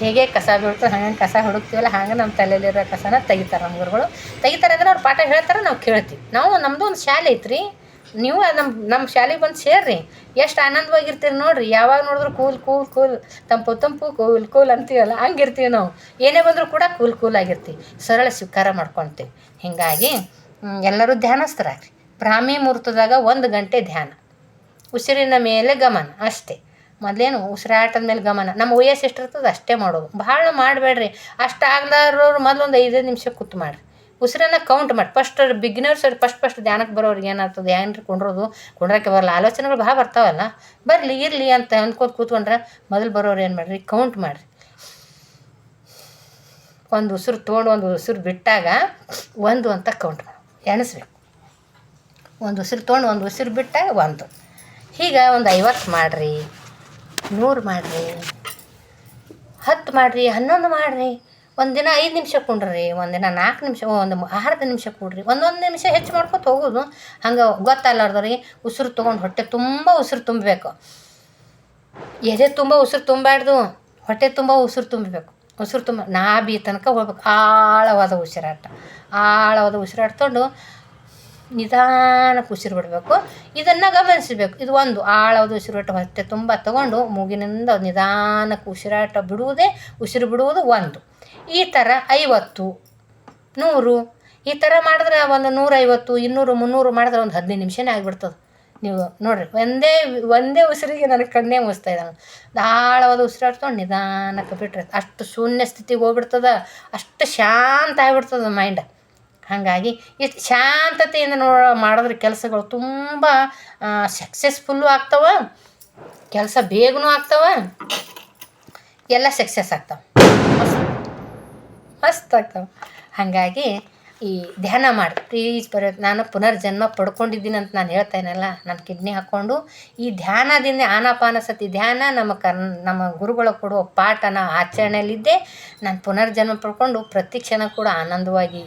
ಹೇಗೆ ಕಸ ಬೀಳ್ತೋ ಹಂಗೆ ಕಸ ಹುಡುಕ್ತೀವಲ್ಲ, ಹಾಗೆ ನಮ್ಮ ತಲೆಯಲ್ಲಿರೋ ಕಸನ ತೆಗಿತಾರೆ ನಮ್ಮ ಗುರುಗಳು. ತೆಗಿತಾರೆ ಅಂದ್ರೆ ಅವ್ರು ಪಾಠ ಹೇಳ್ತಾರೆ, ನಾವು ಕೇಳ್ತೀವಿ. ನಮ್ಮದು ಒಂದು ಶಾಲೆ ಐತ್ರಿ. ನೀವು ನಮ್ಮ ಶಾಲೆಗೆ ಬಂದು ಸೇರ್ರಿ. ಎಷ್ಟು ಆನಂದವಾಗಿರ್ತೀರಿ ನೋಡಿರಿ. ಯಾವಾಗ ನೋಡಿದ್ರು ಕೂಲ್ ತಂಪು ಕೂಲ್ ಅಂತೀವಲ್ಲ, ಹಂಗಿರ್ತೀವಿ ನಾವು. ಏನೇ ಬಂದರೂ ಕೂಡ ಕೂಲ್ ಆಗಿರ್ತೀವಿ. ಸರಳ ಸ್ವೀಕಾರ ಮಾಡ್ಕೊಳ್ತೀವಿ. ಹೀಗಾಗಿ ಎಲ್ಲರೂ ಧ್ಯಾನಸ್ಥರಾಗ್ರಿ. ಬ್ರಾಹ್ಮಿ ಮುಹೂರ್ತದಾಗ 1 ಗಂಟೆ ಧ್ಯಾನ, ಉಸಿರಿನ ಮೇಲೆ ಗಮನ ಅಷ್ಟೇ. ಮೊದಲೇನು ಉಸಿರಾಟದ ಮೇಲೆ ಗಮನ. ನಮ್ಮ ವಯಸ್ಸು ಎಷ್ಟಿರ್ತದೆ ಅಷ್ಟೇ ಮಾಡೋದು. ಭಾಳ ಮಾಡಬೇಡ್ರಿ. ಅಷ್ಟು ಆಗ್ಲಾರೋರು ಮೊದಲೊಂದು 5 ನಿಮಿಷ ಕೂತು ಮಾಡಿರಿ. ಉಸಿರನ್ನು ಕೌಂಟ್ ಮಾಡಿ. ಬಿಗಿನರ್ಸ್ ಫಸ್ಟ್ ಧ್ಯಾನಕ್ಕೆ ಬರೋರಿಗೆ ಏನಾಗ್ತದೆ, ಏನ್ರಿ ಕುಂಡ್ರಕ್ಕೆ ಬರಲ್ಲ, ಆಲೋಚನೆಗಳು ಭಾಳ ಬರ್ತಾವಲ್ಲ, ಇರಲಿ ಅಂತ ಅಂದ್ಕೋತ ಕೂತ್ಕೊಂಡ್ರೆ ಮೊದಲು ಬರೋರು ಏನು ಮಾಡಿರಿ, ಕೌಂಟ್ ಮಾಡಿರಿ. ಒಂದು ಉಸಿರು ತೊಗೊಂಡು ಒಂದು ಉಸಿರು ಬಿಟ್ಟಾಗ 1 ಅಂತ ಕೌಂಟ್ ಮಾಡಿ ಎಣಿಸ್ಬೇಕು. ಒಂದು ಉಸಿರು ತೊಗೊಂಡು ಒಂದು ಉಸಿರು ಬಿಟ್ಟಾಗ 1. ಹೀಗೆ ಒಂದು 50 ಮಾಡಿರಿ, 100 ಮಾಡಿರಿ, 10 ಮಾಡಿರಿ, 11 ಮಾಡಿರಿ. ಒಂದಿನ 5 ನಿಮಿಷ ಕುಂಡ್ರಿ, ಒಂದಿನ 4 ನಿಮಿಷ, ಒಂದು ಅರ್ಧ ನಿಮಿಷ ಕೂಡ್ರಿ. 1 ನಿಮಿಷ ಹೆಚ್ಚು ಮಾಡ್ಕೊತ ಹೋಗೋದು. ಹಂಗೆ ಗೊತ್ತಲ್ಲಾರ್ದವ್ರಿಗೆ ಉಸಿರು ತೊಗೊಂಡು ಹೊಟ್ಟೆ ತುಂಬ ಉಸಿರು ತುಂಬಬೇಕು. ಎದೆ ತುಂಬ ಉಸಿರು ತುಂಬಾರ್ದು, ಹೊಟ್ಟೆ ತುಂಬ ಉಸಿರು ತುಂಬಬೇಕು. ಉಸಿರು ತುಂಬ ನಾಭಿ ತನಕ ಹೋಗ್ಬೇಕು. ಆಳವಾದ ಉಸಿರಾಟ ತೊಗೊಂಡು ನಿಧಾನಕ್ಕೆ ಉಸಿರು ಬಿಡಬೇಕು. ಇದನ್ನು ಗಮನಿಸಬೇಕು. ಇದು ಒಂದು ಆಳವಾದ ಉಸಿರಾಟ ಹೊಟ್ಟೆ ತುಂಬ ತಗೊಂಡು ಮೂಗಿನಿಂದ ನಿಧಾನಕ್ಕೆ ಉಸಿರು ಬಿಡುವುದು 1. ಈ ಥರ 50, 100 ಈ ಥರ ಮಾಡಿದ್ರೆ ಒಂದು 150, 200, 300 ಮಾಡಿದ್ರೆ ಒಂದು 15 ನಿಮಿಷನೇ ಆಗಿಬಿಡ್ತದೆ. ನೀವು ನೋಡಿರಿ, ಒಂದೇ ಉಸಿರಿಗೆ ನನಗೆ ಕಣ್ಣೇ ಮುಗಿಸ್ತಾ ಇದ್ದಾನೆ. ಆಳವಾದ ಉಸಿರಾಡ್ಕೊಂಡು ನಿಧಾನಕ್ಕೆ ಬಿಟ್ಟರೆ ಅಷ್ಟು ಶೂನ್ಯ ಸ್ಥಿತಿಗೆ ಹೋಗ್ಬಿಡ್ತದೆ. ಅಷ್ಟು ಶಾಂತ ಆಗಿಬಿಡ್ತದೆ ಮೈಂಡ್. ಹಾಗಾಗಿ ಇಷ್ಟು ಶಾಂತತೆಯಿಂದ ಮಾಡಿದ್ರೆ ಕೆಲಸಗಳು ತುಂಬ ಸಕ್ಸಸ್ಫುಲ್ಲು ಆಗ್ತವೆ. ಕೆಲಸ ಬೇಗನೂ ಆಗ್ತವೆ, ಎಲ್ಲ ಸಕ್ಸಸ್ ಆಗ್ತವೆ, ಮಸ್ತ್ ಆಗ್ತವೆ. ಹಾಗಾಗಿ ಈ ಧ್ಯಾನ ಮಾಡಿ ಪ್ಲೀಸ್. ನಾನು ಪುನರ್ಜನ್ಮ ಪಡ್ಕೊಂಡಿದ್ದೀನಿ ಅಂತ ನಾನು ಹೇಳ್ತಾಯಿನಲ್ಲ, ನಾನು ಕಿಡ್ನಿ ಹಾಕ್ಕೊಂಡು ಈ ಧ್ಯಾನದಿಂದ ಆನಾಪಾನಸತಿ ಧ್ಯಾನ ನಮ್ಮ ಗುರುಗಳು ಕೊಡುವ ಪಾಠನ ಆಚರಣೆಯಲ್ಲಿದ್ದೆ ನಾನು ಪುನರ್ಜನ್ಮ ಪಡ್ಕೊಂಡು ಪ್ರತಿ ಕ್ಷಣ ಕೂಡ ಆನಂದವಾಗಿ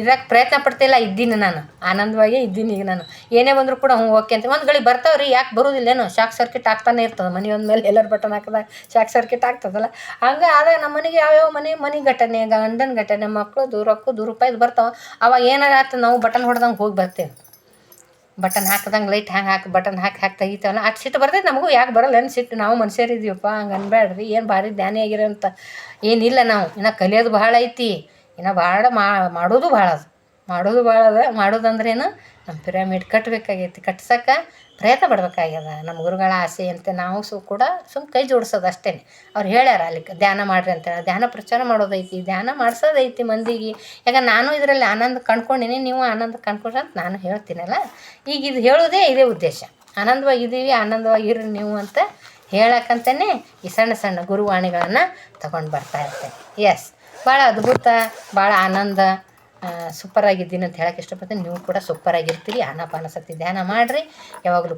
ಇರೋಕ್ಕೆ ಪ್ರಯತ್ನ ಪಡ್ತಿಲ್ಲ. ಇದ್ದೀನಿ, ನಾನು ಆನಂದವಾಗೇ ಇದ್ದೀನಿ. ಈಗ ನಾನು ಏನೇ ಬಂದರೂ ಕೂಡ ಓಕೆ ಅಂತ ಒಂದು ಗಳಿಗೆ ಬರ್ತಾವ್ರಿ. ಯಾಕೆ ಬರೋದಿಲ್ಲೇನೋ, ಶಾಕ್ ಸರ್ಕಿಟ್ ಆಗ್ತಾನೆ ಇರ್ತದೆ. ಮನೆ ಒಂದ್ಮೇಲೆ ಎಲ್ಲರ ಬಟನ್ ಹಾಕಿದಾಗ ಶಾಕ್ ಸರ್ಕಿಟ್ ಆಗ್ತದಲ್ಲ, ಹಂಗೆ ಆದಾಗ ನಮ್ಮ ಮನೆಗೆ ಯಾವ್ಯಾವ ಮನೆ ಘಟನೆ, ಗಂಡನ ಘಟನೆ, ಮಕ್ಕಳು ರೊಕ್ಕ ದುರುಪಾಯ್ದು ಬರ್ತಾವೆ. ಅವಾಗ ಏನಾರ ಆಯ್ತು, ನಾವು ಬಟನ್ ಹೊಡೆದಂಗೆ ಹೋಗಿ ಬರ್ತೇವೆ. ಬಟನ್ ಹಾಕ್ದಂಗೆ ಲೈಟ್ ಬಟನ್ ಹಾಕಿ ತೆಗಿತಾವಲ್ಲ, ಅಷ್ಟು ಸಿಟ್ಟು ಬರ್ತೈತೆ ನಮಗೂ. ಯಾಕೆ ಬರಲ್ಲ ಏನು ಸಿಟ್ಟು, ನಾವು ಮನುಷ್ಯರಿದ್ದೀವಪ್ಪ, ಹಂಗೆ ಅನ್ಬೇಡ್ರಿ. ಏನು ಭಾರಿ ಧ್ಯಾನಿ ಆಗಿರೋಂಥ ಏನಿಲ್ಲ. ನಾವು ಇನ್ನು ಕಲಿಯೋದು ಭಾಳ ಐತಿ. ಇನ್ನು ಭಾಳ ಮಾಡೋದು ಭಾಳ ಅದ. ಮಾಡೋದಂದ್ರೇನು, ನಮ್ಮ ಪಿರಮಿಡ್ ಕಟ್ಟಬೇಕಾಗೈತಿ. ಕಟ್ಸೋಕ್ಕೆ ಪ್ರಯತ್ನ ಪಡ್ಬೇಕಾಗ್ಯದ. ನಮ್ಮ ಗುರುಗಳ ಆಸೆ ಅಂತ ನಾವು ಕೂಡ ಕೈ ಜೋಡಿಸೋದು ಅಷ್ಟೇ. ಅವ್ರು ಹೇಳ್ಯಾರ ಅಲ್ಲಿ ಧ್ಯಾನ ಮಾಡಿರಿ ಅಂತೇಳಿ. ಧ್ಯಾನ ಪ್ರಚಾರ ಮಾಡೋದೈತಿ, ಧ್ಯಾನ ಮಾಡಿಸೋದೈತಿ ಮಂದಿಗೆ. ಯಾಕಂದ್ರೆ ನಾನು ಇದರಲ್ಲಿ ಆನಂದ ಕಂಡ್ಕೊಂಡಿನಿ, ನೀವು ಆನಂದ ಕಂಡ್ಕೊಂಡ್ರಿ ಅಂತ ನಾನು ಹೇಳ್ತೀನಲ್ಲ. ಈಗ ಇದು ಹೇಳೋದೇ ಇದೇ ಉದ್ದೇಶ. ಆನಂದವಾಗಿದ್ದೀವಿ, ಆನಂದವಾಗಿರ್ರಿ ನೀವು ಅಂತ ಹೇಳಕ್ಕಂತಲೇ ಈ ಸಣ್ಣ ಗುರುವಾಣಿಗಳನ್ನು ತಗೊಂಡು ಬರ್ತಾಯಿರ್ತೇನೆ. ಎಸ್, ಭಾಳ ಅದ್ಭುತ, ಭಾಳ ಆನಂದ, ಸೂಪರಾಗಿದ್ದೀನಿ ಅಂತ ಹೇಳೋಕ್ಕೆ ಇಷ್ಟಪಡ್ತೀನಿ. ನೀವು ಕೂಡ ಸೂಪರಾಗಿರ್ತೀರಿ. ಆನಾಪಾನಸತಿ ಧ್ಯಾನ ಮಾಡಿರಿ. ಯಾವಾಗಲೂ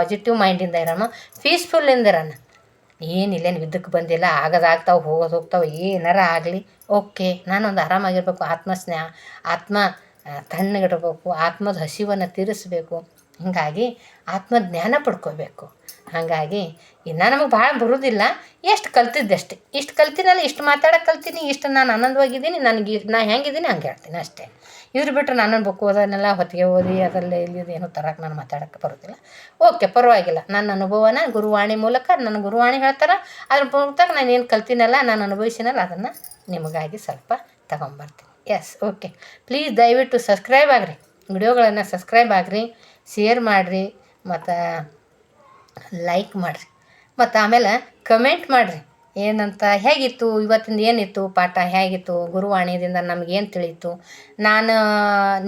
ಪಾಸಿಟಿವ್ ಮೈಂಡಿಂದ ಇರೋಣ, ಪೀಸ್ಫುಲ್ಲಿಂದ ಇರೋಣ. ಏನಿಲ್ಲೇನು ಯುದ್ಧಕ್ಕೆ ಬಂದಿಲ್ಲ, ಆಗೋದಾಗ್ತಾವೆ, ಹೋಗ್ತಾವೆ, ಏನಾರ ಆಗಲಿ ಓಕೆ. ನಾನೊಂದು ಆರಾಮಾಗಿರ್ಬೇಕು. ಆತ್ಮ ತಣ್ಣಗಿಡಬೇಕು, ಆತ್ಮದ ಹಸಿವನ್ನು ತೀರಿಸಬೇಕು. ಹೀಗಾಗಿ ಆತ್ಮಜ್ಞಾನ ಪಡ್ಕೋಬೇಕು. ಹಾಗಾಗಿ ಇನ್ನೂ ನಮಗೆ ಭಾಳ ಬರೋದಿಲ್ಲ. ಎಷ್ಟು ಕಲ್ತಿದ್ದಷ್ಟೇ. ಇಷ್ಟು ಕಲ್ತಿನಲ್ಲ, ಇಷ್ಟು ಮಾತಾಡೋಕೆ ಕಲ್ತೀನಿ, ಇಷ್ಟು ನಾನು ಆನಂದವಾಗಿದ್ದೀನಿ. ನಾನು ಹೆಂಗಿದ್ದೀನಿ ಹಂಗೆ ಹೇಳ್ತೀನಿ ಅಷ್ಟೇ. ಇದ್ರ ಬಿಟ್ಟರೆ ನಾನು ಬುಕ್ ಓದೋನೆಲ್ಲ ಹೊತ್ತಿಗೆ ಓದಿ ಅದರಲ್ಲೇ ಇಲ್ಲಿ ಏನೋ ತರಕ್ಕೆ ನಾನು ಮಾತಾಡೋಕ್ಕೆ ಬರೋದಿಲ್ಲ. ಓಕೆ, ಪರವಾಗಿಲ್ಲ. ನನ್ನ ಅನುಭವನ ಗುರುವಾಣಿ ಮೂಲಕ ನನ್ನ ಗುರುವಾಣಿ ಹೇಳ್ತಾರೆ. ಅದ್ರ ಮೂಲಕ ನಾನು ಏನು ಕಲ್ತೀನಲ್ಲ, ನಾನು ಅನುಭವಿಸಿನಲ್ಲ, ಅದನ್ನು ನಿಮಗಾಗಿ ಸ್ವಲ್ಪ ತಗೊಂಬರ್ತೀನಿ. Yes, okay. ಪ್ಲೀಸ್ ದಯವಿಟ್ಟು ಸಬ್ಸ್ಕ್ರೈಬ್ ಆಗಿರಿ. ವಿಡಿಯೋಗಳನ್ನು ಸಬ್ಸ್ಕ್ರೈಬ್ ಆಗಿರಿ, ಶೇರ್ ಮಾಡಿರಿ, ಮತ್ತು ಲೈಕ್ ಮಾಡಿರಿ, ಮತ್ತು ಆಮೇಲೆ ಕಮೆಂಟ್ ಮಾಡಿರಿ. ಏನಂತ ಹೇಗಿತ್ತು ಇವತ್ತಿಂದ ಏನಿತ್ತು ಪಾಠ ಹೇಗಿತ್ತು ಗುರುವಾಣಿಯಿಂದ ನಮಗೇನು ತಿಳಿಯಿತು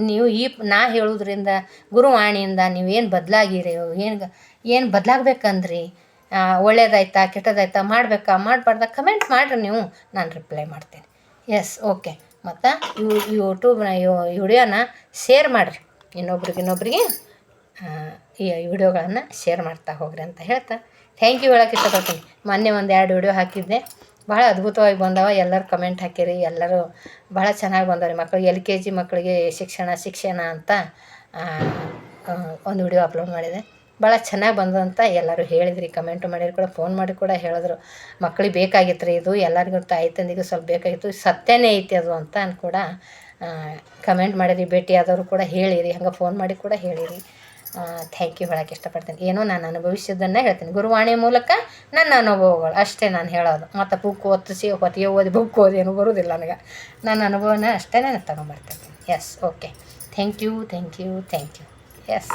ನೀವು ನಾ ಹೇಳೋದ್ರಿಂದ ಗುರುವಾಣಿಯಿಂದ ನೀವೇನು ಬದಲಾಗಿರಿ ಏನು ಬದಲಾಗಬೇಕಂದ್ರಿ ಒಳ್ಳೇದಾಯ್ತಾ ಕೆಟ್ಟದಾಯ್ತಾ ಮಾಡಬೇಕಾ ಮಾಡಬಾರ್ದಾ ಕಮೆಂಟ್ ಮಾಡಿರಿ ನೀವು ನಾನು ರಿಪ್ಲೈ ಮಾಡ್ತೀನಿ. Yes okay. ಮತ್ತು ಯೂಟ್ಯೂಬ್ನ ವಿಡಿಯೋನ ಶೇರ್ ಮಾಡಿರಿ ಇನ್ನೊಬ್ರಿಗೆ ಈ ವಿಡಿಯೋಗಳನ್ನು ಶೇರ್ ಮಾಡ್ತಾ ಹೋಗ್ರಿ ಅಂತ ಹೇಳ್ತಾ ಥ್ಯಾಂಕ್ ಯು ಹೇಳೋಕೆ ಇಷ್ಟಪಡ್ತೀನಿ. ಮೊನ್ನೆ 1-2 ವಿಡಿಯೋ ಹಾಕಿದ್ದೆ, ಭಾಳ ಅದ್ಭುತವಾಗಿ ಬಂದವ. ಎಲ್ಲರೂ ಕಮೆಂಟ್ ಹಾಕಿರಿ, ಎಲ್ಲರೂ ಭಾಳ ಚೆನ್ನಾಗಿ ಬಂದವ್ರಿ. ಮಕ್ಕಳಿಗೆ LKG ಮಕ್ಕಳಿಗೆ ಶಿಕ್ಷಣ ಅಂತ ಒಂದು ವಿಡಿಯೋ ಅಪ್ಲೋಡ್ ಮಾಡಿದೆ. ಭಾಳ ಚೆನ್ನಾಗಿ ಬಂದಂತ ಎಲ್ಲರೂ ಹೇಳಿದ್ರಿ, ಕಮೆಂಟು ಮಾಡಿದ್ರು ಕೂಡ, ಫೋನ್ ಮಾಡಿ ಕೂಡ ಹೇಳಿದ್ರು. ಮಕ್ಳಿಗೆ ಬೇಕಾಗಿತ್ತು ರೀ ಇದು, ಎಲ್ಲರಿಗೂ ತಾಯಿ ತಂದೆಗೂ ಸ್ವಲ್ಪ ಬೇಕಾಗಿತ್ತು, ಸತ್ಯನೇ ಐತಿ ಅದು ಅಂತ ಕೂಡ ಕಮೆಂಟ್ ಮಾಡಿರಿ. ಭೇಟಿ ಆದವರು ಕೂಡ ಹೇಳಿರಿ, ಹಂಗೆ ಫೋನ್ ಮಾಡಿ ಕೂಡ ಹೇಳಿರಿ. ಥ್ಯಾಂಕ್ ಯು ಹೇಳೋಕ್ಕೆ ಇಷ್ಟಪಡ್ತೀನಿ. ಏನೋ ನಾನು ಅನುಭವಿಸಿದ್ದನ್ನು ಹೇಳ್ತೀನಿ, ಗುರುವಾಣಿ ಮೂಲಕ ನನ್ನ ಅನುಭವಗಳು ಅಷ್ಟೇ ನಾನು ಹೇಳೋದು. ಮತ್ತು ಬುಕ್ ಹೊತ್ತಿಗೆ ಓದಿ ಬುಕ್ ಓದಿ ಏನೂ ಬರೋದಿಲ್ಲ ನನಗೆ. ನನ್ನ ಅನುಭವನ ಅಷ್ಟೇ ನಾನು ತಗೊಂಬರ್ತೀನಿ. Yes okay. Thank you. S.